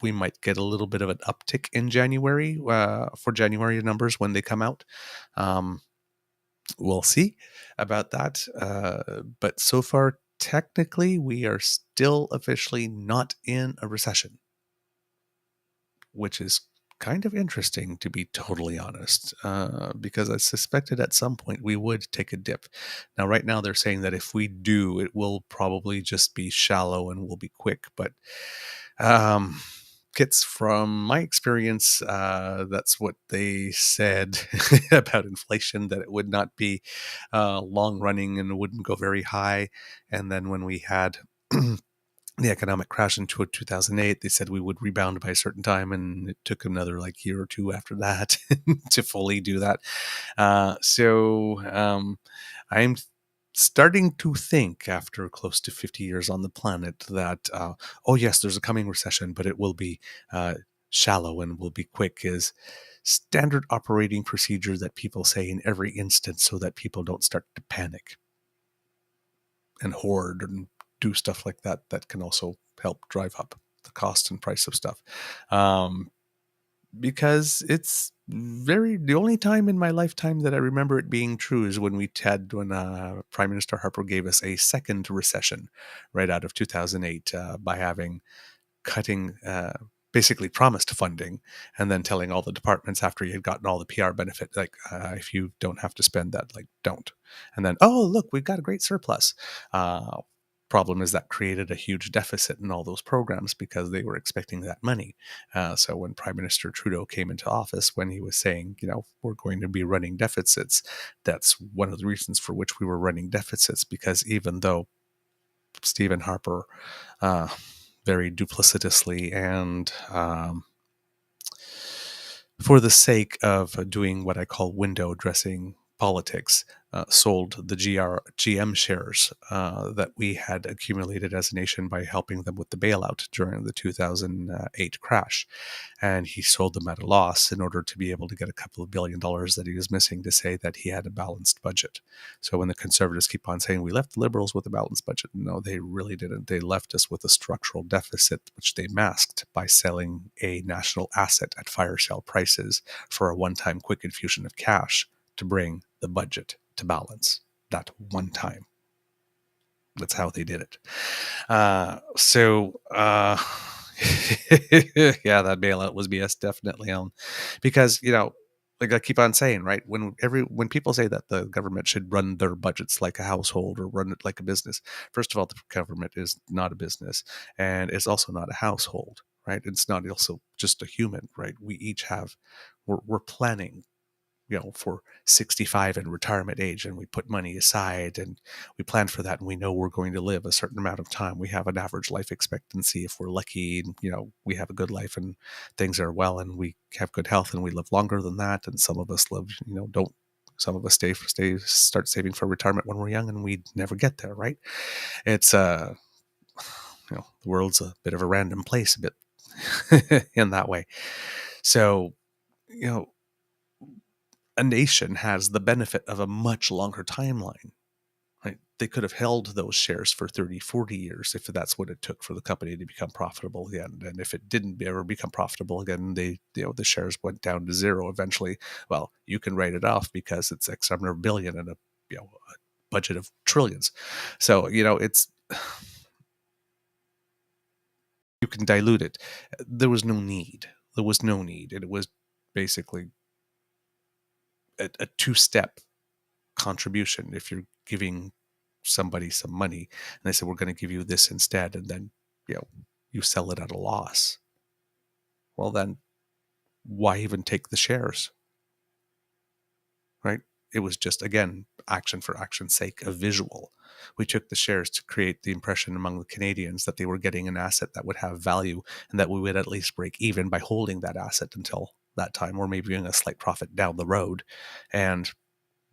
we might get a little bit of an uptick in January for January numbers when they come out. We'll see about that. But so far, technically, we are still officially not in a recession, which is kind of interesting, to be totally honest, because I suspected at some point we would take a dip. Now, right now, they're saying that if we do, it will probably just be shallow and will be quick. But Kits, from my experience, that's what they said about inflation, that it would not be long running and wouldn't go very high. And then when we had the economic crash in 2008, they said we would rebound by a certain time, and it took another like year or two after that to fully do that. So I'm starting to think, after close to 50 years on the planet, that oh yes, there's a coming recession, but it will be shallow and will be quick, is standard operating procedure that people say in every instance so that people don't start to panic and hoard and do stuff like that. That can also help drive up the cost and price of stuff. because it's the only time in my lifetime that I remember it being true is when Prime Minister Harper gave us a second recession right out of 2008 by having cutting basically promised funding and then telling all the departments after he had gotten all the PR benefit, like, if you don't have to spend that, like, don't. And then, oh, look, we've got a great surplus. Problem is that created a huge deficit in all those programs because they were expecting that money. So when Prime Minister Trudeau came into office, when he was saying, we're going to be running deficits, that's one of the reasons for which we were running deficits, because even though Stephen Harper very duplicitously and for the sake of doing what I call window dressing politics, sold the GM shares that we had accumulated as a nation by helping them with the bailout during the 2008 crash. And he sold them at a loss in order to be able to get a couple of $1 billion that he was missing to say that he had a balanced budget. So when the Conservatives keep on saying we left the Liberals with a balanced budget, no, they really didn't. They left us with a structural deficit, which they masked by selling a national asset at fire sale prices for a one-time quick infusion of cash to bring the budget to balance. That one time. That's how they did it. Yeah, that bailout was BS, definitely. Because like I keep on saying, right? When people say that the government should run their budgets like a household or run it like a business, first of all, the government is not a business, and it's also not a household, right? It's not also just a human, right? We each have, we're planning, for 65 and retirement age, and we put money aside and we plan for that, and we know we're going to live a certain amount of time. We have an average life expectancy if we're lucky, and we have a good life and things are well and we have good health, and we live longer than that. And some of us live, don't. Some of us start saving for retirement when we're young, and we never get there, right? It's the world's a bit of a random place, a bit in that way. So a nation has the benefit of a much longer timeline, right? They could have held those shares for 30, 40 years if that's what it took for the company to become profitable again. And if it didn't ever become profitable again, the shares went down to zero eventually. Well, you can write it off because it's X number of billion and a budget of trillions. So, it's, you can dilute it. There was no need. It was basically a two-step contribution. If you're giving somebody some money and they say, we're going to give you this instead, and then you sell it at a loss, well, then why even take the shares, right? It was just, again, action for action's sake, a visual. We took the shares to create the impression among the Canadians that they were getting an asset that would have value and that we would at least break even by holding that asset until that time, or maybe doing a slight profit down the road. And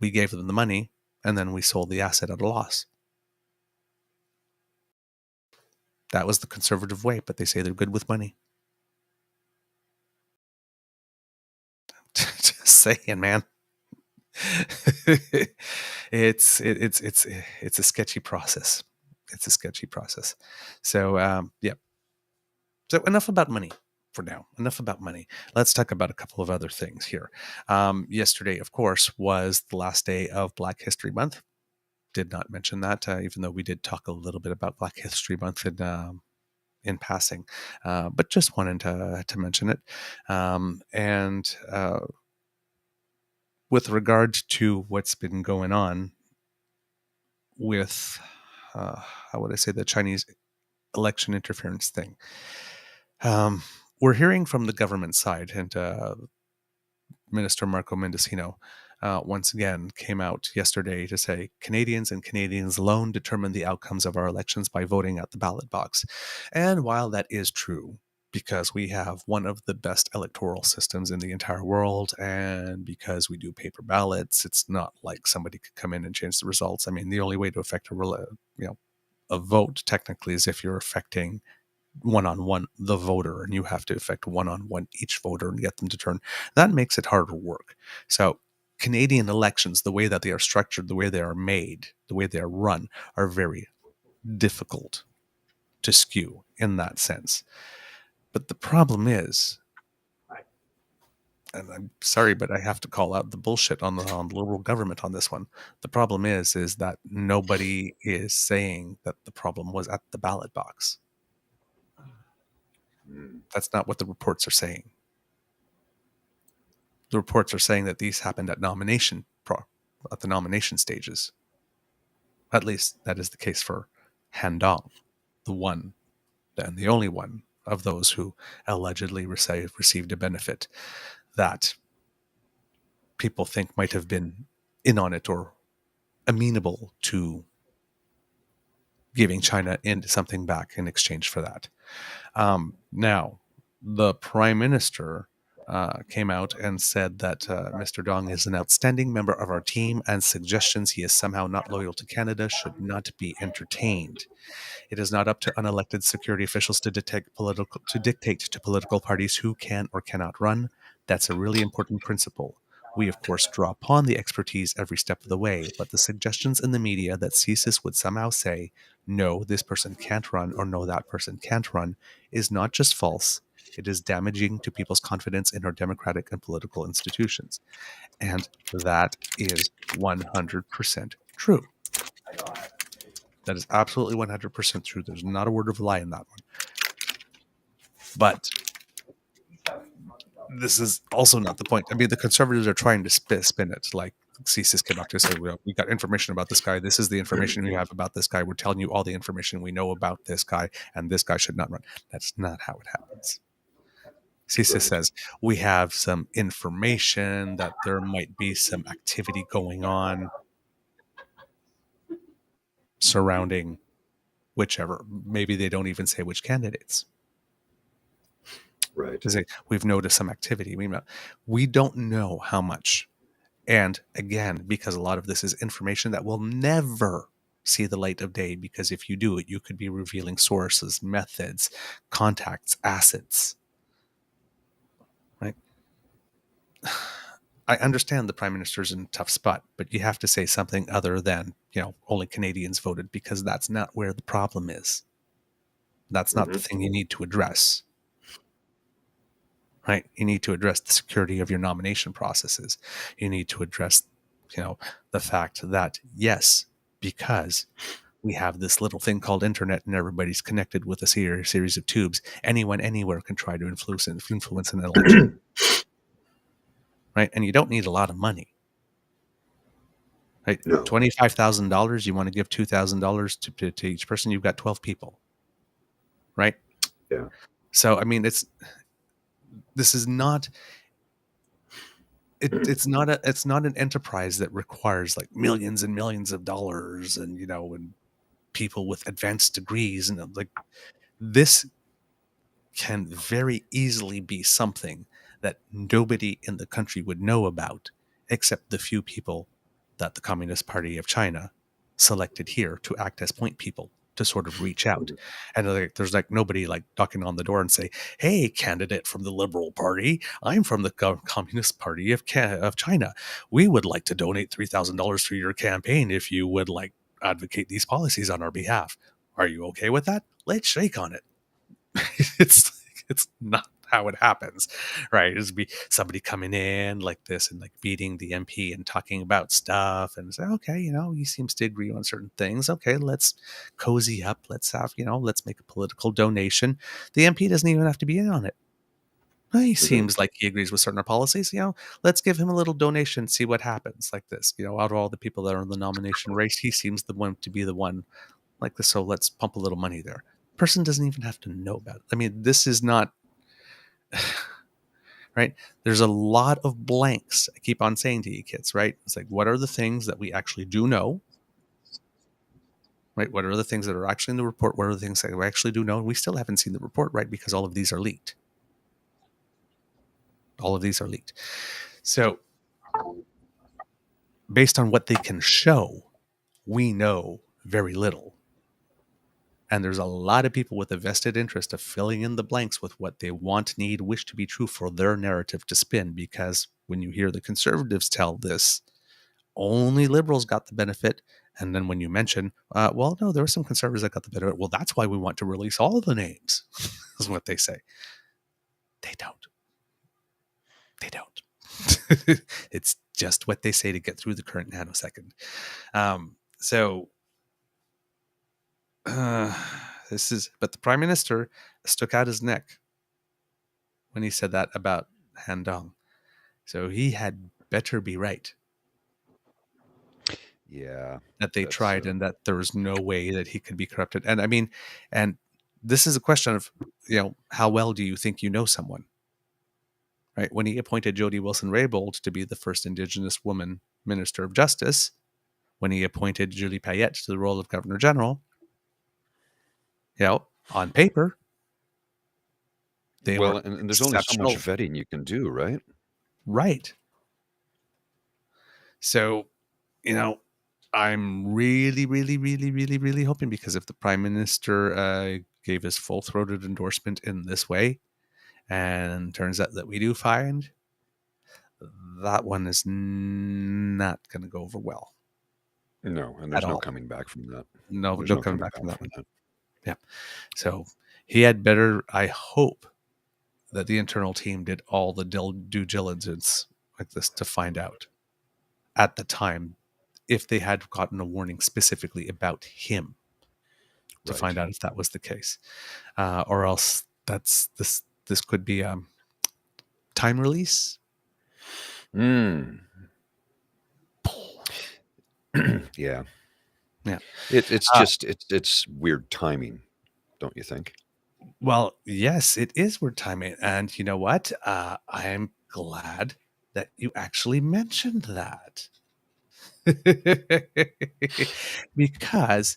we gave them the money, and then we sold the asset at a loss. That was the conservative way, but they say they're good with money. Just saying, man. It's a sketchy process. It's a sketchy process. So yeah. So enough about money for now. Enough about money. Let's talk about a couple of other things here. Yesterday, of course, was the last day of Black History Month. Did not mention that, even though we did talk a little bit about Black History Month in passing, but just wanted to mention it. And with regard to what's been going on with, how would I say, the Chinese election interference thing, we're hearing from the government side, and Minister Marco Mendocino once again came out yesterday to say Canadians and Canadians alone determine the outcomes of our elections by voting at the ballot box. And while that is true, because we have one of the best electoral systems in the entire world, and because we do paper ballots, it's not like somebody could come in and change the results. I mean, the only way to affect a vote technically is if you're affecting one-on-one the voter, and you have to affect one-on-one each voter and get them to turn. That makes it harder work. So Canadian elections, the way that they are structured, the way they are made, the way they are run, are very difficult to skew in that sense. But the problem is, and I'm sorry, but I have to call out the bullshit on the liberal government on this one. The problem is that nobody is saying that the problem was at the ballot box. That's not what the reports are saying. The reports are saying that these happened at the nomination stages. At least that is the case for Han Dong, the one and the only one of those who allegedly received a benefit that people think might have been in on it or amenable to giving China something back in exchange for that. Now, the Prime Minister came out and said that Mr. Dong is an outstanding member of our team, and suggestions he is somehow not loyal to Canada should not be entertained. It is not up to unelected security officials to dictate to political parties who can or cannot run. That's a really important principle. We, of course, draw upon the expertise every step of the way, but the suggestions in the media that CSIS would somehow say, no, this person can't run, or no, that person can't run, is not just false. It is damaging to people's confidence in our democratic and political institutions. And that is 100% true. That is absolutely 100% true. There's not a word of lie in that one. But this is also not the point. I mean, the Conservatives are trying to spin it. Like CSIS came up to say, well, we got information about this guy. This is the information we have about this guy. We're telling you all the information we know about this guy, and this guy should not run. That's not how it happens. CSIS says, we have some information that there might be some activity going on surrounding whichever. Maybe they don't even say which candidates. Right. Say, we've noticed some activity. We don't know how much. And again, because a lot of this is information that will never see the light of day, because if you do it, you could be revealing sources, methods, contacts, assets. Right? I understand the Prime Minister's in a tough spot, but you have to say something other than, only Canadians voted, because that's not where the problem is. That's not the thing you need to address. Right? You need to address the security of your nomination processes. You need to address, the fact that, yes, because we have this little thing called internet and everybody's connected with a series of tubes, anyone anywhere can try to influence an election. Right? And you don't need a lot of money. Right? No. $25,000, you want to give $2,000 to each person, you've got 12 people. Right? Yeah. So, I mean, this is not it's not an enterprise that requires like millions and millions of dollars and and people with advanced degrees, and like this can very easily be something that nobody in the country would know about except the few people that the Communist Party of China selected here to act as point people to sort of reach out. And there's like nobody like knocking on the door and say, hey, candidate from the Liberal Party, I'm from the Communist Party of China. We would like to donate $3,000 to your campaign if you would like advocate these policies on our behalf. Are you okay with that? Let's shake on it. It's not how it happens, right? It'd be somebody coming in like this and like beating the MP and talking about stuff and say, okay, he seems to agree on certain things. Okay, let's cozy up. Let's have, let's make a political donation. The MP doesn't even have to be in on it. He seems like he agrees with certain policies. Let's give him a little donation, see what happens. Like this, out of all the people that are in the nomination race, he seems to be the one like this. So let's pump a little money there. Person doesn't even have to know about it. I mean, this is not right. There's a lot of blanks. I keep on saying to you kids, right? It's like, what are the things that we actually do know? Right? What are the things that are actually in the report? What are the things that we actually do know? And we still haven't seen the report, right? Because all of these are leaked. All of these are leaked. So based on what they can show, we know very little. And there's a lot of people with a vested interest of filling in the blanks with what they want, need, wish to be true for their narrative to spin. Because when you hear the Conservatives tell this, only Liberals got the benefit. And then when you mention, well, no, there were some Conservatives that got the benefit. Well, that's why we want to release all the names, is what they say. They don't. They don't. It's just what they say to get through the current nanosecond. But the prime minister stuck out his neck when he said that about Han Dong. So he had better be right. Yeah. That they tried and that there was no way that he could be corrupted. And I mean, and this is a question of, how well do you think you know someone? Right? When he appointed Jody Wilson-Raybould to be the first Indigenous woman Minister of Justice, when he appointed Julie Payette to the role of Governor General, on paper, they were and there's only so much exceptional. vetting you can do, right? Right. So, I'm really, really, really, really, really hoping, because if the Prime Minister gave his full-throated endorsement in this way, and turns out that we do find, that one is not going to go over well. No, and there's no coming back from that. No There's no coming back from that one. Yeah. So he had better, I hope, that the internal team did all the due diligence like this to find out at the time if they had gotten a warning specifically about him to find out if that was the case, or else this could be time release. Yeah. Yeah. It's weird timing, don't you think? Well, yes, it is weird timing. And you know what? I am glad that you actually mentioned that. Because,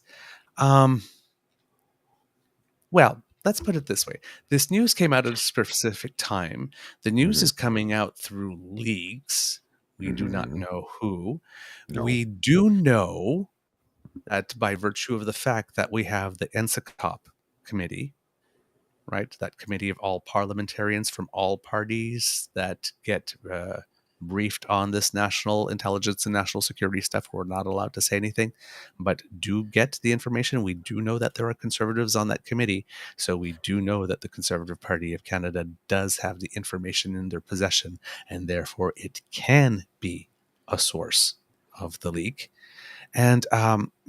well, let's put it this way. This news came out at a specific time. The news is coming out through leaks. We do not know who. No. We do know that by virtue of the fact that we have the NSICOP committee, right? That committee of all parliamentarians from all parties that get briefed on this national intelligence and national security stuff. We're not allowed to say anything, but do get the information. We do know that there are conservatives on that committee. So we do know that the Conservative Party of Canada does have the information in their possession, and therefore it can be a source of the leak. And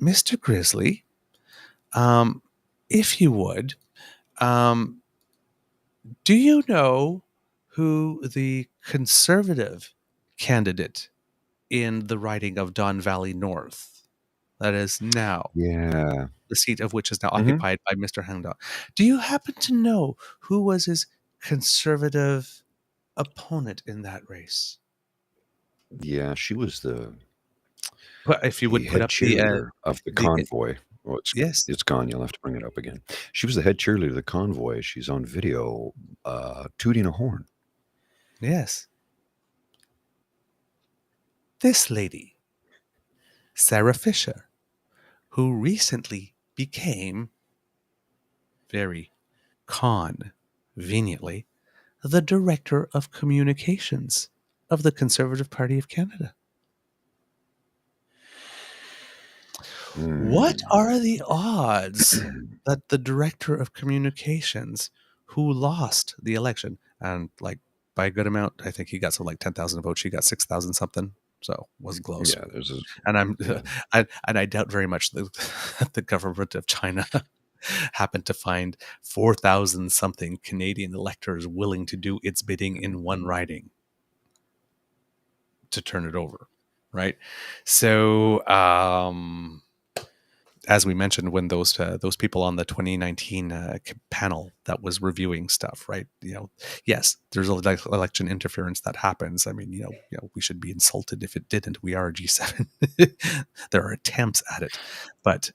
Mr. Grizzly, if you would, do you know who the Conservative candidate in the riding of Don Valley North, that is now, the seat of which is now occupied by Mr. Han Dong? Do you happen to know who was his Conservative opponent in that race? Yeah, she was the If you would put up cheerleader of the convoy. Oh, yes, it's gone. You'll have to bring it up again. She was the head cheerleader of the convoy. She's on video tooting a horn. Yes. This lady, Sarah Fisher, who recently became, very conveniently, the Director of Communications of the Conservative Party of Canada. What are the odds that the Director of Communications, who lost the election, and like by a good amount, I think he got something like 10,000 votes, she got 6,000 something, so wasn't close. Yeah, and I doubt very much that the government of China happened to find 4,000 something Canadian electors willing to do its bidding in one riding to turn it over, right? So, as we mentioned, when those people on the 2019 panel that was reviewing stuff, right? Yes, there's election interference that happens. I mean, we should be insulted if it didn't. We are a G7. There are attempts at it, but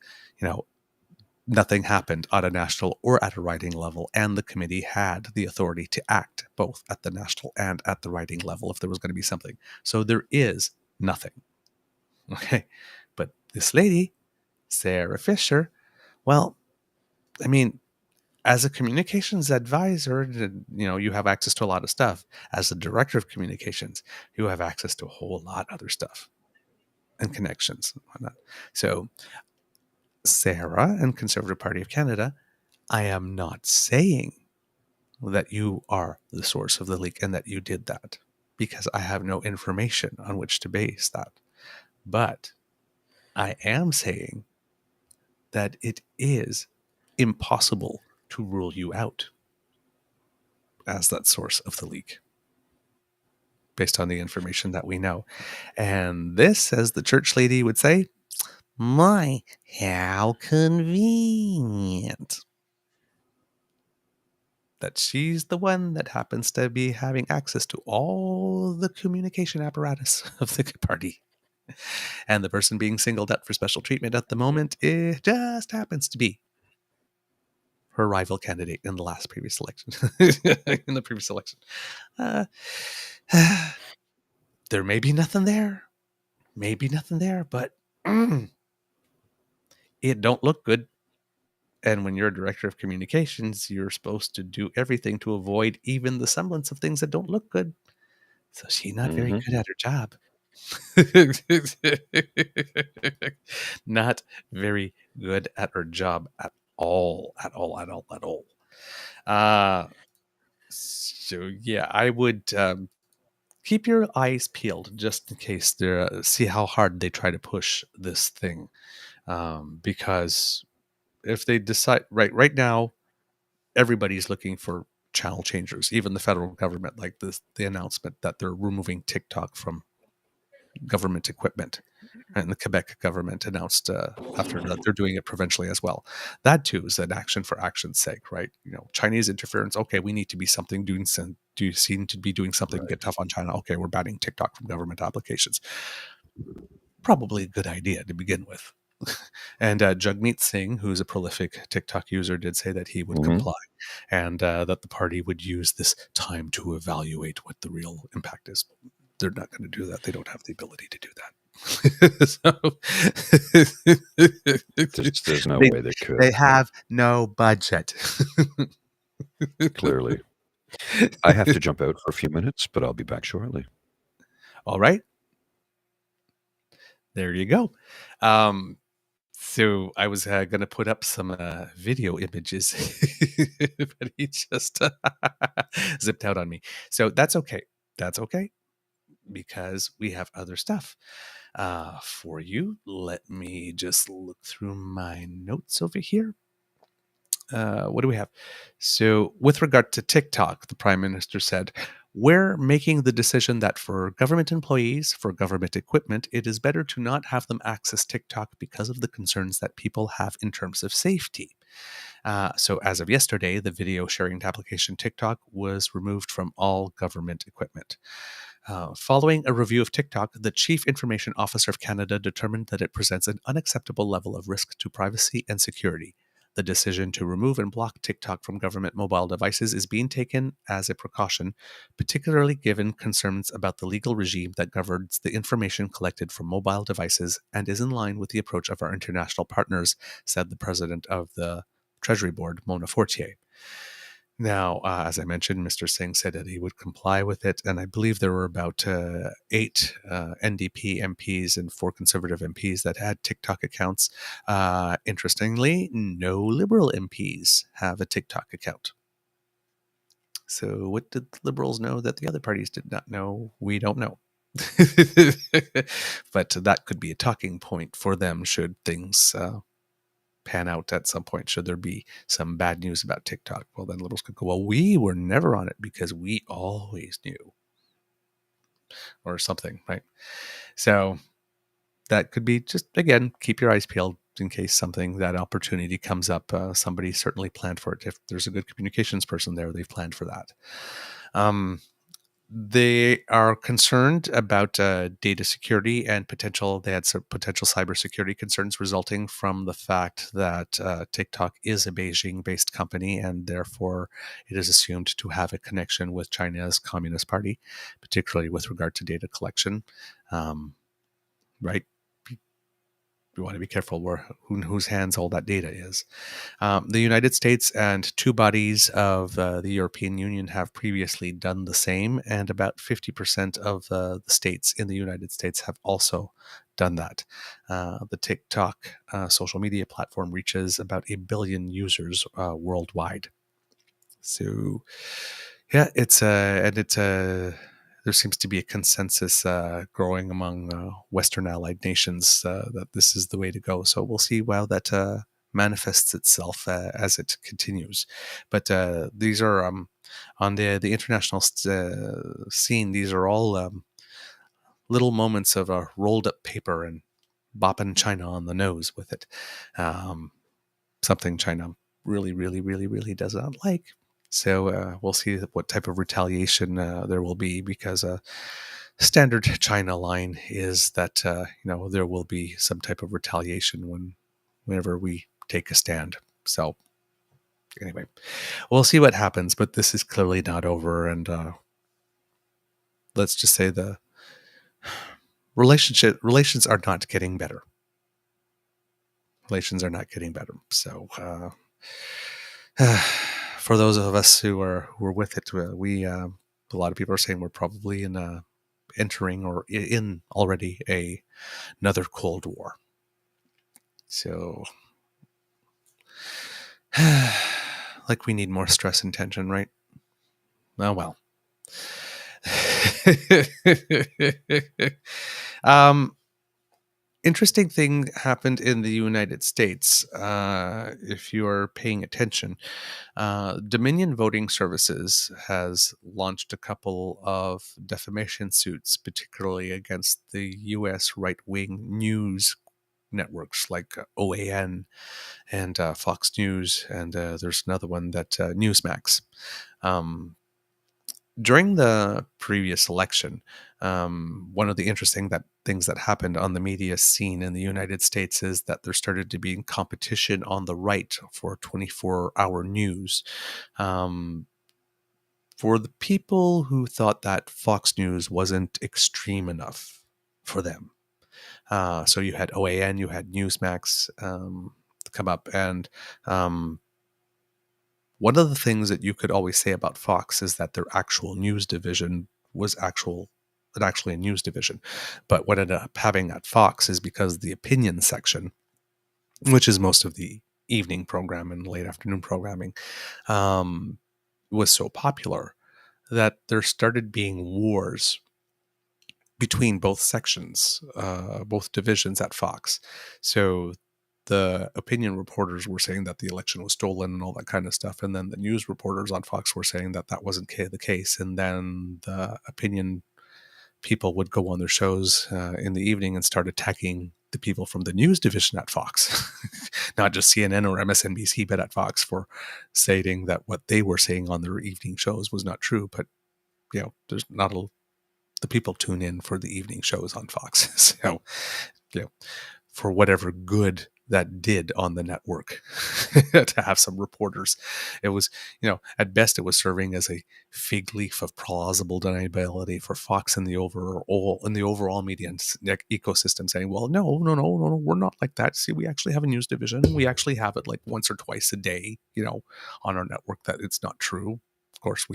nothing happened at a national or at a riding level, and the committee had the authority to act both at the national and at the riding level if there was going to be something. So there is nothing. Okay, but this lady, Sarah Fisher, well, I mean, as a communications advisor, you have access to a lot of stuff. As a director of communications, you have access to a whole lot of other stuff and connections and whatnot. So Sarah and Conservative Party of Canada, I am not saying that you are the source of the leak and that you did that. because I have no information on which to base that. But I am saying that it is impossible to rule you out as that source of the leak based on the information that we know. And this, as the church lady would say, my, how convenient that she's the one that happens to be having access to all the communication apparatus of the party. And the person being singled out for special treatment at the moment, it just happens to be her rival candidate in the previous election. In the previous election. There may be nothing there. But it don't look good. And when you're a director of communications, you're supposed to do everything to avoid even the semblance of things that don't look good. So she's not very good at her job. Not very good at her job at all. So yeah, I would keep your eyes peeled just in case see how hard they try to push this thing. Because if they decide right now, everybody's looking for channel changers, even the federal government, like the announcement that they're removing TikTok from government equipment. And the Quebec government announced after that they're doing it provincially as well. That too is an action for action's sake, right? Chinese interference. Okay, we need to be something doing. Do you seem to be doing something to get tough on China? Okay, we're banning TikTok from government applications. Probably a good idea to begin with. And Jagmeet Singh, who's a prolific TikTok user, did say that he would comply, and that the party would use this time to evaluate what the real impact is. They're not going to do that. They don't have the ability to do that. There's no way they could. They have no budget. Clearly. I have to jump out for a few minutes, but I'll be back shortly. All right. There you go. So I was going to put up some video images, but he just zipped out on me. So that's okay. Because we have other stuff for you. Let me just look through my notes over here. What do we have? So with regard to TikTok, the Prime Minister said, we're making the decision that for government employees, for government equipment, it is better to not have them access TikTok because of the concerns that people have in terms of safety. So as of yesterday, the video sharing application TikTok was removed from all government equipment. Following a review of TikTok, the Chief Information Officer of Canada determined that it presents an unacceptable level of risk to privacy and security. The decision to remove and block TikTok from government mobile devices is being taken as a precaution, particularly given concerns about the legal regime that governs the information collected from mobile devices and is in line with the approach of our international partners, said the president of the Treasury Board, Mona Fortier. Now, as I mentioned, Mr. Singh said that he would comply with it, and I believe there were about 8 NDP MPs and 4 Conservative MPs that had TikTok accounts. Interestingly, no Liberal MPs have a TikTok account. So what did the Liberals know that the other parties did not know? We don't know. But that could be a talking point for them should things pan out at some point. Should there be some bad news about TikTok, well, then Liberals could go, well, we were never on it because we always knew, or something, right? So that could be just, again, keep your eyes peeled in case that opportunity comes up. Somebody certainly planned for it. If there's a good communications person there, they've planned for that. They are concerned about data security and they had some potential cybersecurity concerns resulting from the fact that TikTok is a Beijing-based company, and therefore it is assumed to have a connection with China's Communist Party, particularly with regard to data collection. Right? We want to be careful whose hands all that data is. The United States and 2 bodies of the European Union have previously done the same, and about 50% of the states in the United States have also done that. The TikTok social media platform reaches about 1 billion users worldwide. So, yeah, there's there seems to be a consensus growing among Western allied nations that this is the way to go. So we'll see how that manifests itself as it continues. But these are on the international scene. These are all little moments of rolled up paper and bopping China on the nose with it. Something China really, really, really, really does not like. So we'll see what type of retaliation there will be, because standard China line is that there will be some type of retaliation whenever we take a stand. So anyway, we'll see what happens, but this is clearly not over, and let's just say the relations are not getting better. Relations are not getting better. So for those of us who are with it, we a lot of people are saying we're probably entering or in already another Cold War. So like we need more stress and tension, right? Oh well. Interesting thing happened in the United States. If you are paying attention, Dominion Voting Services has launched a couple of defamation suits, particularly against the U.S. right-wing news networks like OAN and Fox News, and there's another one that Newsmax. During the previous election, one of the interesting things that happened on the media scene in the United States is that there started to be competition on the right for 24-hour news. For the people who thought that Fox News wasn't extreme enough for them. So you had OAN, you had Newsmax come up, and one of the things that you could always say about Fox is that their actual news division was actually a news division. But what ended up having at Fox is because the opinion section, which is most of the evening program and late afternoon programming, was so popular that there started being wars between both sections, both divisions at Fox. So the opinion reporters were saying that the election was stolen and all that kind of stuff. And then the news reporters on Fox were saying that that wasn't the case. And then the opinion people would go on their shows in the evening and start attacking the people from the news division at Fox, not just CNN or MSNBC, but at Fox, for stating that what they were saying on their evening shows was not true. But, there's not the people tune in for the evening shows on Fox. So, for whatever good that did on the network to have some reporters, it was, at best it was serving as a fig leaf of plausible deniability for Fox in the overall media ecosystem, saying, well, no, we're not like that. See, we actually have a news division. We actually have it like once or twice a day, on our network. That it's not true. Of course,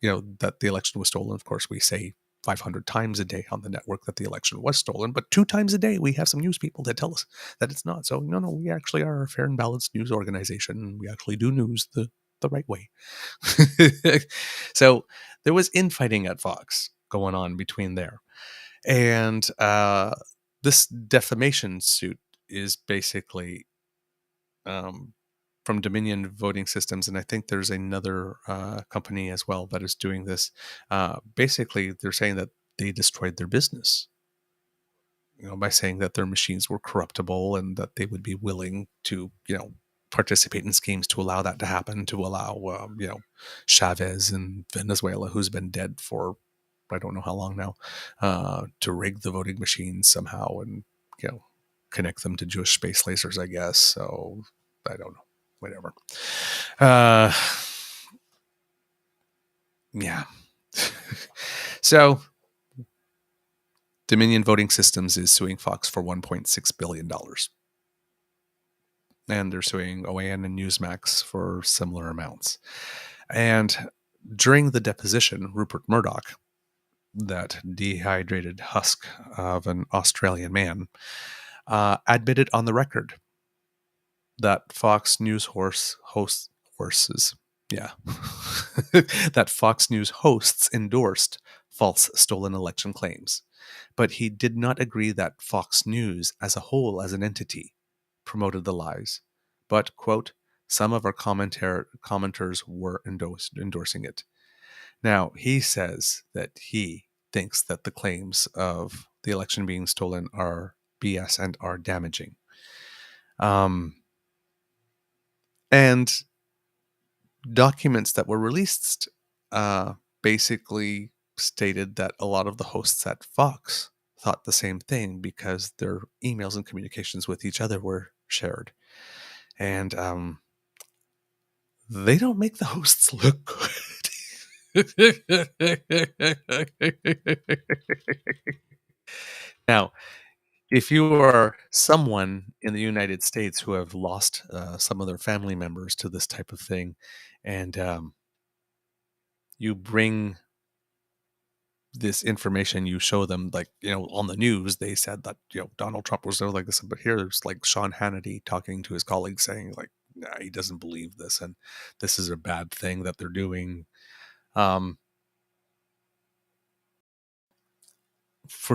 that the election was stolen. Of course, we say 500 times a day on the network that the election was stolen, but 2 times a day we have some news people that tell us that it's not. So no, we actually are a fair and balanced news organization. We actually do news the right way. So there was infighting at Fox going on between there. And this defamation suit is basically from Dominion Voting Systems, and I think there's another company as well that is doing this. Basically, they're saying that they destroyed their business, by saying that their machines were corruptible and that they would be willing to, participate in schemes to allow that to happen, to allow, Chavez in Venezuela, who's been dead for I don't know how long now, to rig the voting machines somehow and, connect them to Jewish space lasers, I guess. So I don't know. Whatever. Yeah. So Dominion Voting Systems is suing Fox for $1.6 billion. And they're suing OAN and Newsmax for similar amounts. And during the deposition, Rupert Murdoch, that dehydrated husk of an Australian man, admitted on the record that Fox News that Fox News hosts endorsed false stolen election claims. But he did not agree that Fox News as a whole, as an entity, promoted the lies. But, quote, some of our commenters were endorsing it. Now, he says that he thinks that the claims of the election being stolen are BS and are damaging. And documents that were released basically stated that a lot of the hosts at Fox thought the same thing because their emails and communications with each other were shared. And they don't make the hosts look good. Now, if you are someone in the United States who have lost some of their family members to this type of thing, and you bring this information, you show them, like, on the news, they said that, Donald Trump was there like this, but here there's like Sean Hannity talking to his colleagues saying like, nah, he doesn't believe this, and this is a bad thing that they're doing. For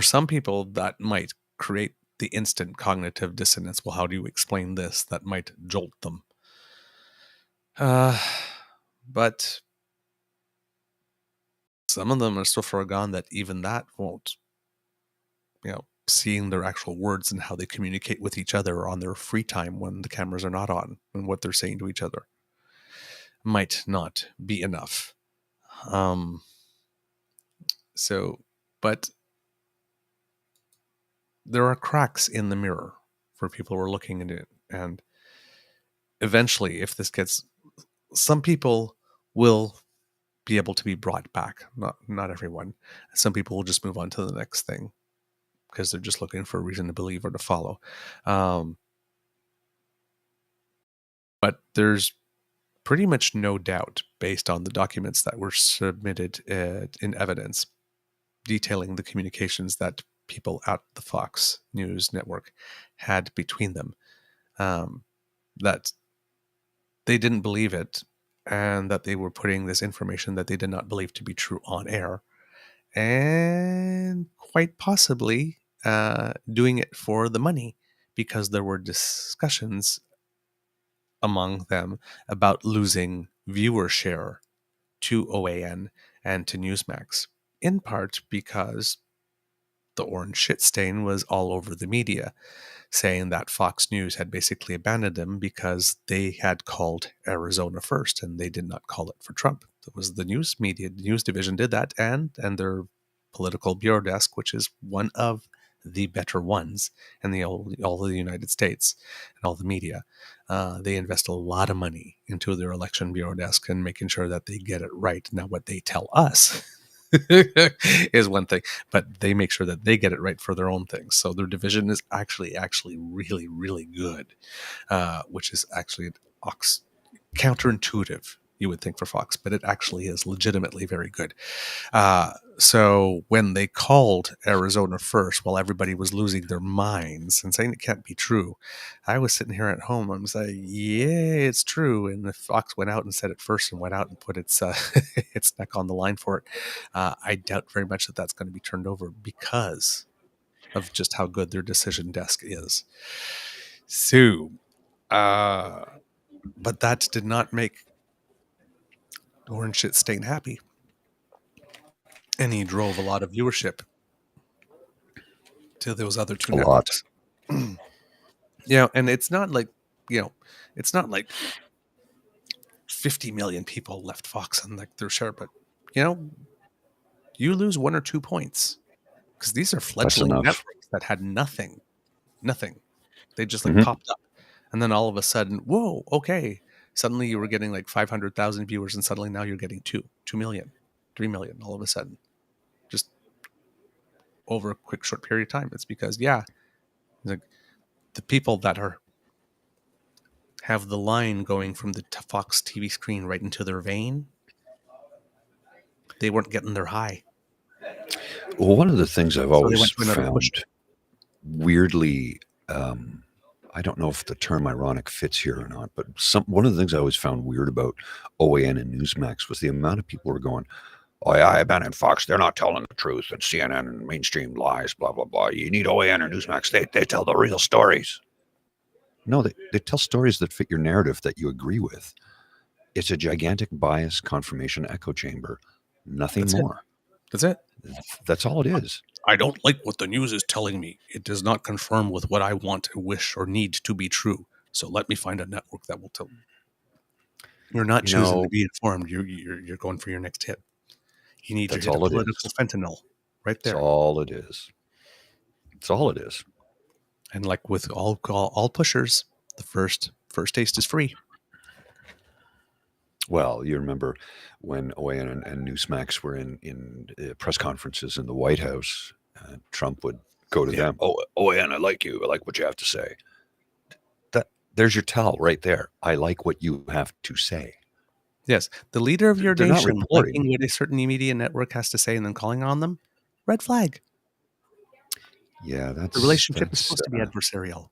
some people, that might create the instant cognitive dissonance. Well, how do you explain this? That might jolt them. But some of them are so far gone that even that won't, seeing their actual words and how they communicate with each other on their free time when the cameras are not on and what they're saying to each other might not be enough. But there are cracks in the mirror for people who are looking at it. And eventually, if this gets, some people will be able to be brought back. Not everyone. Some people will just move on to the next thing because they're just looking for a reason to believe or to follow. But there's pretty much no doubt, based on the documents that were submitted in evidence detailing the communications that people at the Fox News network had between them, that they didn't believe it, and that they were putting this information that they did not believe to be true on air, and quite possibly doing it for the money, because there were discussions among them about losing viewer share to OAN and to Newsmax, in part because the orange shit stain was all over the media, saying that Fox News had basically abandoned them because they had called Arizona first, and they did not call it for Trump. It was the news division did that, and their political bureau desk, which is one of the better ones in all of the United States and all the media. They invest a lot of money into their election bureau desk and making sure that they get it right. Now, what they tell us is one thing, but they make sure that they get it right for their own things. So their division is actually really, really good, which is actually counterintuitive, you would think, for Fox, but it actually is legitimately very good. So when they called Arizona first, while everybody was losing their minds and saying it can't be true, I was sitting here at home and saying, yeah, it's true. And if Fox went out and said it first and went out and put its its neck on the line for it, I doubt very much that that's going to be turned over because of just how good their decision desk is. So, but that did not make Orange Shit Stain happy. And he drove a lot of viewership to those other two networks. And it's not like, it's not like 50 million people left Fox and like their share, but you lose 1 or 2 points because these are fledgling networks that had nothing. They just popped up, and then all of a sudden, whoa, okay. Suddenly you were getting like 500,000 viewers, and suddenly now you're getting 2 million, 3 million all of a sudden, just over a quick, short period of time. It's because, like the people that have the line going from the Fox TV screen right into their vein, they weren't getting their high. Well, one of the things I've always found weirdly, I don't know if the term ironic fits here or not, but one of the things I always found weird about OAN and Newsmax was the amount of people were going, Oh, yeah, I've and Fox, they're not telling the truth, and CNN and mainstream lies, blah, blah, blah. You need OAN or Newsmax. They tell the real stories. No, they tell stories that fit your narrative that you agree with. It's a gigantic bias confirmation echo chamber. Nothing That's more. That's it. That's all it is. I don't like what the news is telling me. It does not confirm with what I want, wish, or need to be true. So let me find a network that will tell me. You're not choosing to be informed. You're going for your next hit. You need your hit of political fentanyl right there. That's all it is. That's all it is. And like with all pushers, the first taste is free. Well, you remember when OAN and Newsmax were in press conferences in the White House, Trump would go to them. Oh, OAN, I like you. I like what you have to say. There's your tell right there. I like what you have to say. Yes, the leader of your nation liking what a certain media network has to say and then calling on them, red flag. Yeah, the relationship is supposed to be adversarial.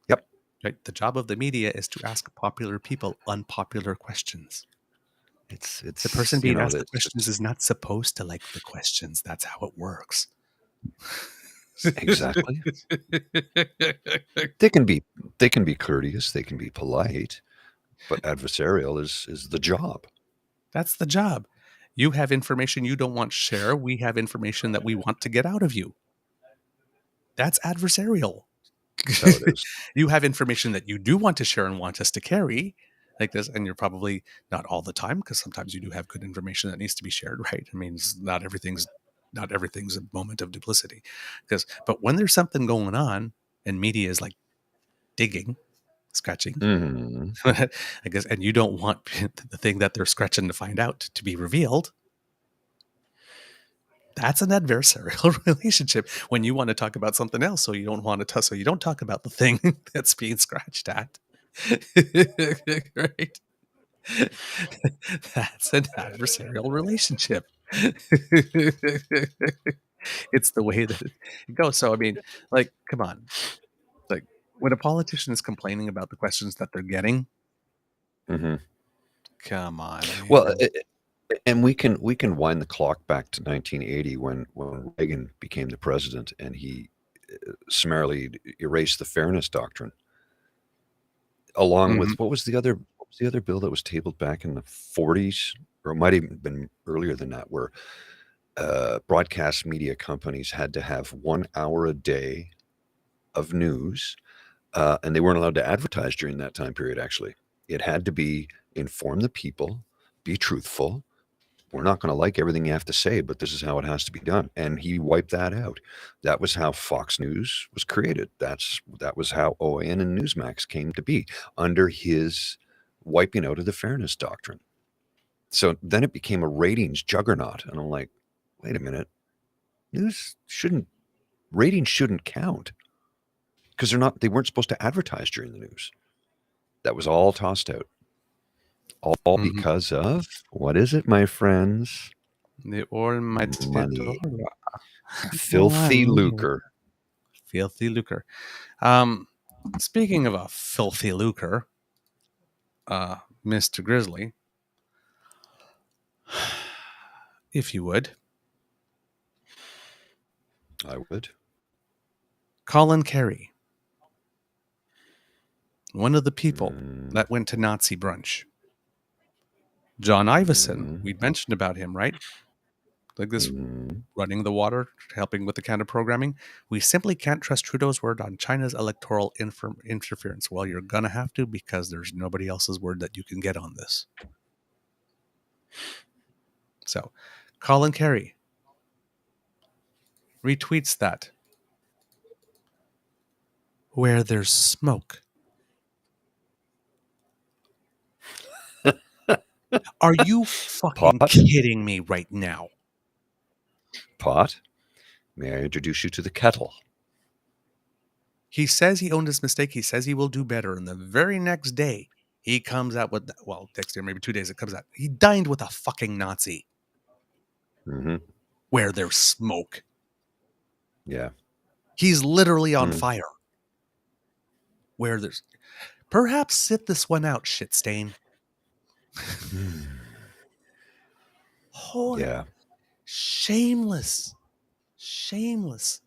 Yep. Right. The job of the media is to ask popular people unpopular questions. It's the person being asked the questions is not supposed to like the questions. That's how it works. Exactly. They can be courteous, they can be polite, but adversarial is the job. That's the job. You have information you don't want to share. We have information that we want to get out of you. That's adversarial. That's how it is. You have information that you do want to share and want us to carry like this, and you're probably not all the time, because sometimes you do have good information that needs to be shared, right? I mean, not everything's a moment of duplicity, but when there's something going on and media is like digging, scratching, I guess, and you don't want the thing that they're scratching to find out to be revealed, that's an adversarial relationship. When you want to talk about something else, so you don't talk about the thing that's being scratched at. Right? That's an adversarial relationship. It's the way that it goes. So I mean, like, come on. Like, when a politician is complaining about the questions that they're getting, come on. Man. Well, and we can wind the clock back to 1980 when Reagan became the president and he summarily erased the fairness doctrine, along with what was the other bill that was tabled back in the 40s, or it might have even been earlier than that, where broadcast media companies had to have 1 hour a day of news, and they weren't allowed to advertise during that time period. Actually, it had to be inform the people, be truthful. We're not going to like everything you have to say, but this is how it has to be done. And he wiped that out. That was how Fox News was created. That was how OAN and Newsmax came to be, under his wiping out of the fairness doctrine. So then it became a ratings juggernaut. And I'm like, wait a minute. Ratings shouldn't count, because they weren't supposed to advertise during the news. That was all tossed out. All because of, what is it, my friends? The almighty money. Filthy lucre. Filthy lucre. Speaking of a filthy lucre, Mr. Grizzly, if you would. I would. Colin Carey, one of the people that went to Nazi brunch. John Ivison, we'd mentioned about him, right? Like this, running the water, helping with the counter-programming. We simply can't trust Trudeau's word on China's electoral interference. Well, you're going to have to, because there's nobody else's word that you can get on this. So, Colin Carey retweets that. Where there's smoke. Are you fucking kidding me right now? Pot, may I introduce you to the kettle? He says he owned his mistake. He says he will do better. And the very next day, he comes out with, next day, maybe 2 days, it comes out. He dined with a fucking Nazi. Where there's smoke. Yeah. He's literally on fire. Where there's... Perhaps sit this one out, shit stain. Holy Yeah. shameless,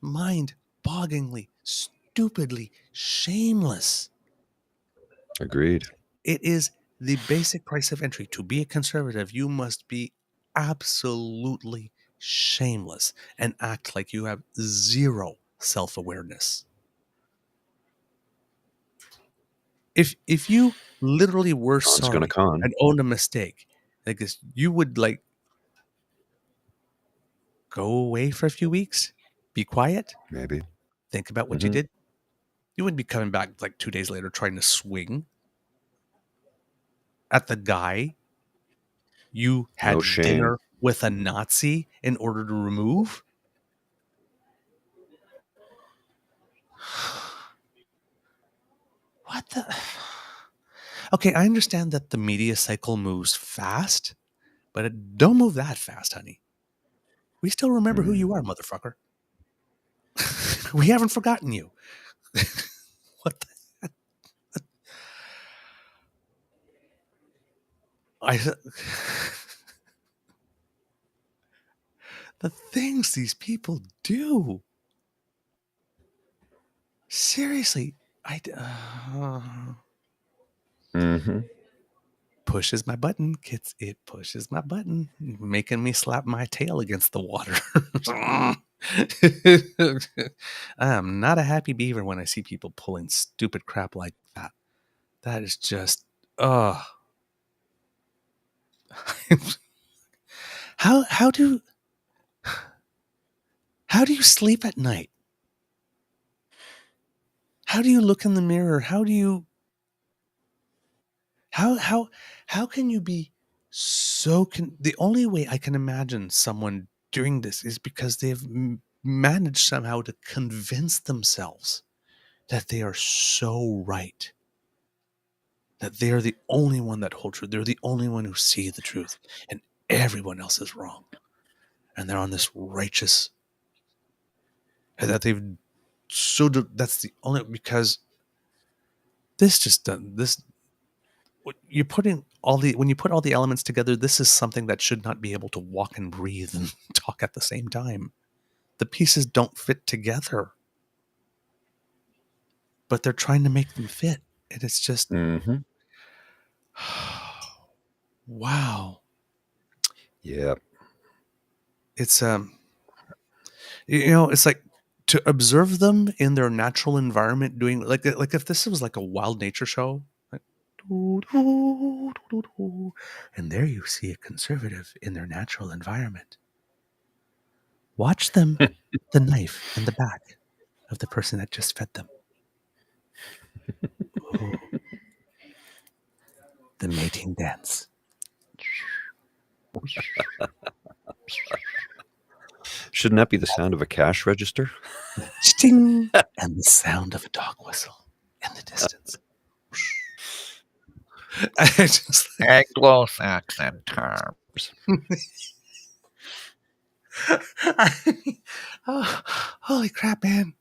mind-bogglingly, stupidly shameless. Agreed. It is the basic price of entry. To be a conservative, you must be absolutely shameless and act like you have zero self-awareness. If you literally were Con's gonna sorry con. and owned a mistake, I guess you would like go away for a few weeks, be quiet, Maybe. think about what you Mhm. did. You wouldn't be coming back like 2 days later trying to swing at the guy you No had shame. dinner with a Nazi in order to remove. What the? Okay, I understand that the media cycle moves fast, but it don't move that fast, honey. We still remember who Mm. you are, motherfucker. We haven't forgotten you. What the? I, the things these people do. Seriously, Mhm. pushes my button, kids. It pushes my button, making me slap my tail against the water. I am not a happy beaver when I see people pulling stupid crap like that. That is just, oh. how do you sleep at night? How do you look in the mirror? How do you how can you be so the only way I can imagine someone doing this is because they've managed somehow to convince themselves that they are so right, that they are the only one that hold truth, they're the only one who see the truth, and everyone else is wrong, and they're on this righteous, and that they've that's the only, because this just this you're putting all the when you put all the elements together, this is something that should not be able to walk and breathe and talk at the same time. The pieces don't fit together, but they're trying to make them fit, and it's just Mhm. wow. Yeah. It's it's like to observe them in their natural environment doing like if this was like a wild nature show, like, and there you see a conservative in their natural environment. Watch them put the knife in the back of the person that just fed them. Ooh, the mating dance. Shouldn't that be the sound of a cash register? Sting! And the sound of a dog whistle in the distance. I just Anglo-Saxon terms. oh, holy crap, man.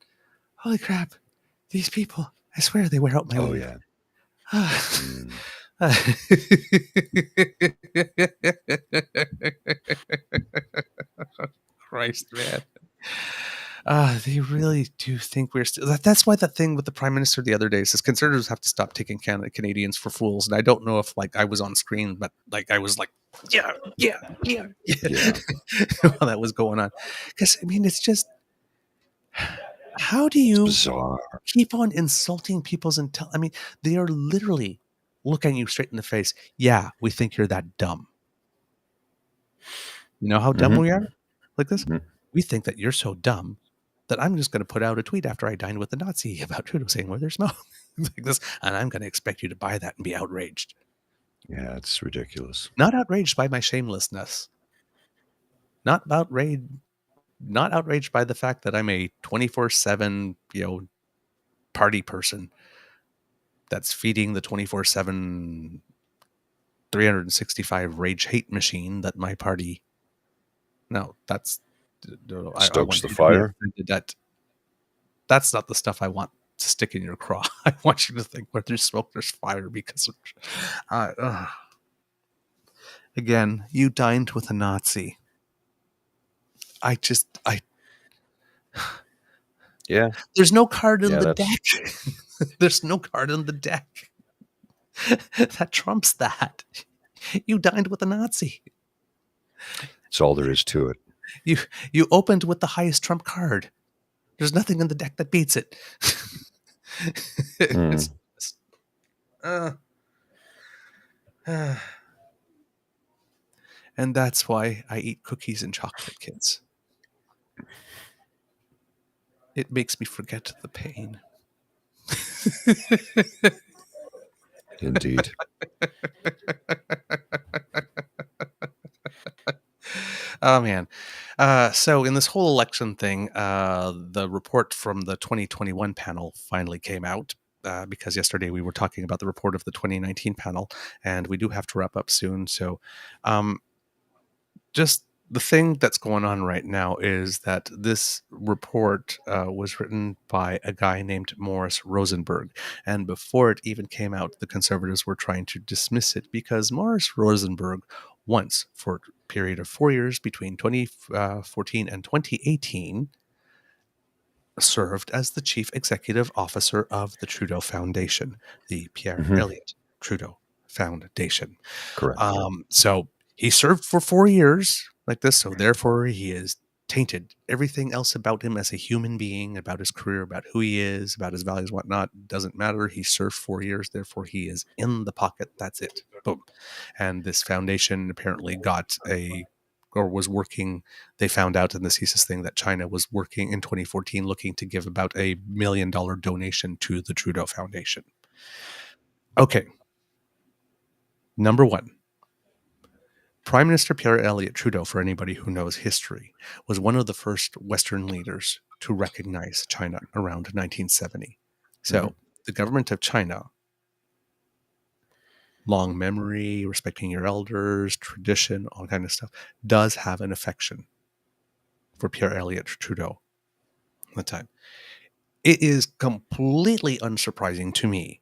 Holy crap. These people, I swear they wear out my Oh, weed. yeah. Mm. Christ, man. They really do think we're still. That's why the thing with the prime minister the other day says conservatives have to stop taking Canadians for fools. And I don't know if like I was on screen, but like I was like, yeah. Yeah. While that was going on, because I mean, it's just how do It's you bizarre. keep on insulting people's I mean, they are literally looking you straight in the face. Yeah, we think you're that dumb. You know how dumb Mhm. we are? Like this? Mhm. We think that you're so dumb that I'm just going to put out a tweet after I dined with the Nazi about Trudeau saying where there's smoke. Like this, and I'm going to expect you to buy that and be outraged. Yeah, it's ridiculous. Not outraged by my shamelessness. Not outraged by the fact that I'm a 24/7, party person that's feeding the 24/7 365 rage hate machine that my party. No, that's I Stokes want the you to be fire. offended. That's not the stuff I want to stick in your craw. I want you to think where there's smoke, there's fire, because Again, you dined with a Nazi. Yeah. There's no card in Yeah, the that's- deck. There's no card in the deck that trumps that. You dined with a Nazi. That's all there is to it. You opened with the highest trump card. There's nothing in the deck that beats it. It's- and that's why I eat cookies and chocolate, kids. It makes me forget the pain. Indeed. Oh, man. So in this whole election thing, the report from the 2021 panel finally came out. Because yesterday we were talking about the report of the 2019 panel, and we do have to wrap up soon. So just the thing that's going on right now is that this report was written by a guy named Morris Rosenberg. And before it even came out, the conservatives were trying to dismiss it because Morris Rosenberg once, for a period of 4 years between 2014 and 2018, served as the chief executive officer of the Trudeau Foundation, the Pierre Elliott Trudeau Foundation. Correct. So he served for 4 years like this, so therefore he is tainted. Everything else about him as a human being, about his career, about who he is, about his values, whatnot, doesn't matter. He served 4 years, therefore he is in the pocket. That's it. Boom. And this foundation apparently was working. They found out in the CSIS thing that China was working in 2014 looking to give about $1 million donation to the Trudeau Foundation. Okay. Number one. Prime Minister Pierre Elliott Trudeau, for anybody who knows history, was one of the first Western leaders to recognize China around 1970. So the government of China, long memory, respecting your elders, tradition, all kind of stuff, does have an affection for Pierre Elliott Trudeau at the time. It is completely unsurprising to me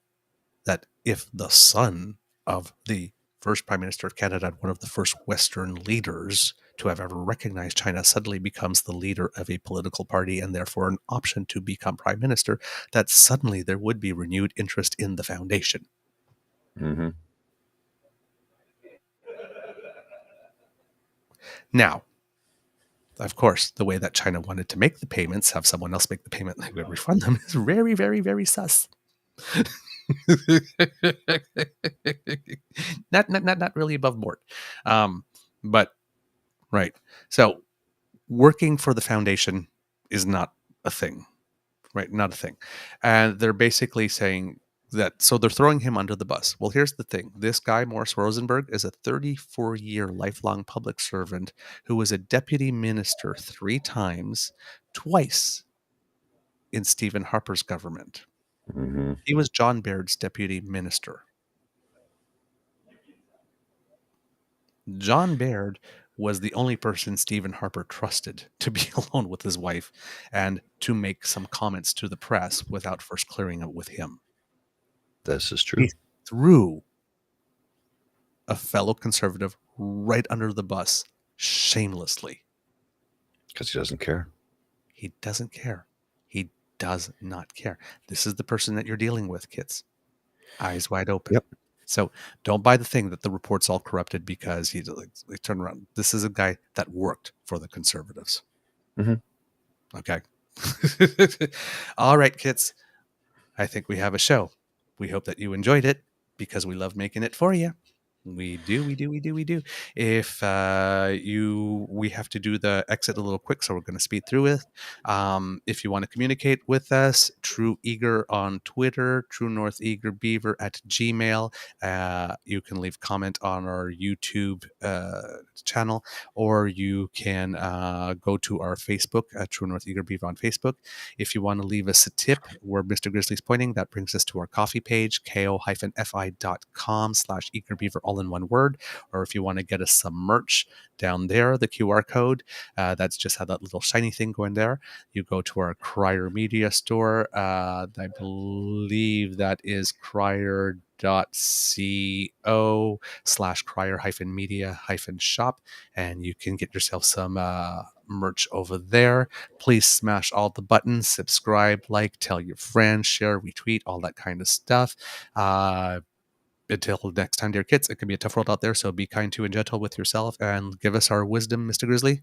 that if the son of the first Prime Minister of Canada, one of the first Western leaders to have ever recognized China, suddenly becomes the leader of a political party and therefore an option to become Prime Minister, that suddenly there would be renewed interest in the foundation. Now, of course, the way that China wanted to make the payments, have someone else make the payment and they would refund them, is very, very, very sus. not really above board. But right. So working for the foundation is not a thing. Right, not a thing. And they're basically saying that, so they're throwing him under the bus. Well, here's the thing. This guy, Morris Rosenberg, is a 34-year lifelong public servant who was a deputy minister 3 times, twice in Stephen Harper's government. He was John Baird's deputy minister. John Baird was the only person Stephen Harper trusted to be alone with his wife and to make some comments to the press without first clearing it with him. This is true. He threw a fellow conservative right under the bus shamelessly. Because he doesn't care. He doesn't care. He does not care. This is the person that you're dealing with, kids. Eyes wide open. Yep. So don't buy the thing that the report's all corrupted because he turned around. This is a guy that worked for the conservatives. Okay. All right, kids. I think we have a show. We hope that you enjoyed it because we love making it for you. We do. If we have to do the exit a little quick, so we're going to speed through it. If you want to communicate with us, True Eager on Twitter, True North Eager Beaver at Gmail. You can leave comment on our YouTube channel, or you can go to our Facebook at True North Eager Beaver on Facebook. If you want to leave us a tip where Mr. Grizzly's pointing, that brings us to our coffee page, ko-fi.com/eagerbeaver, all all in one word. Or if you want to get us some merch, down there, the QR code, that's just how that little shiny thing going there. You go to our Crier Media store. I believe that is crier.co/crier-media-shop, and you can get yourself some merch over there. Please smash all the buttons, subscribe, like, tell your friends, share, retweet, all that kind of stuff. Until next time, dear kids, it can be a tough world out there, so be kind to and gentle with yourself and give us our wisdom, Mr. Grizzly.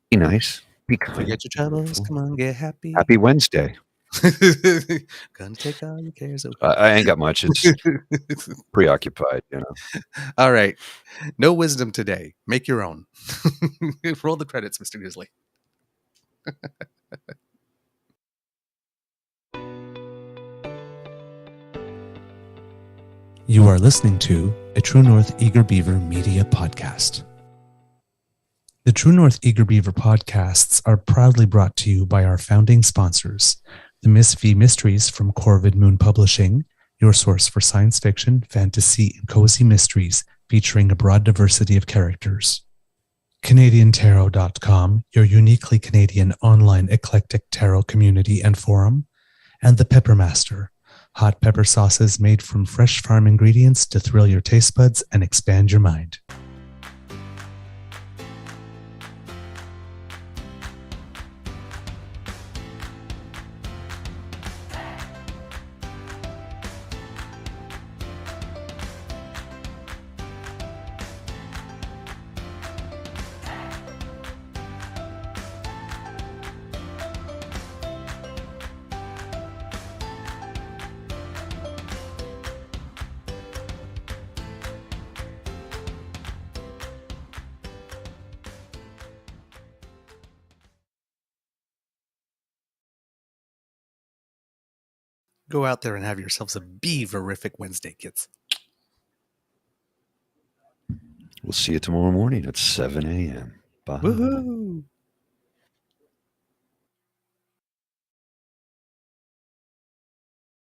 Be nice. Be kind. Forget your troubles. Come on, get happy. Happy Wednesday. Gonna take all your cares away. I ain't got much. It's preoccupied, All right. No wisdom today. Make your own. Roll the credits, Mr. Grizzly. You are listening to a True North Eager Beaver Media Podcast. The True North Eager Beaver podcasts are proudly brought to you by our founding sponsors, the Miss V Mysteries from Corvid Moon Publishing, your source for science fiction, fantasy, and cozy mysteries featuring a broad diversity of characters. CanadianTarot.com, your uniquely Canadian online eclectic tarot community and forum. And the Peppermaster, hot pepper sauces made from fresh farm ingredients to thrill your taste buds and expand your mind. Go out there and have yourselves a beaverific Wednesday, kids. We'll see you tomorrow morning at 7 a.m. Bye. Woohoo!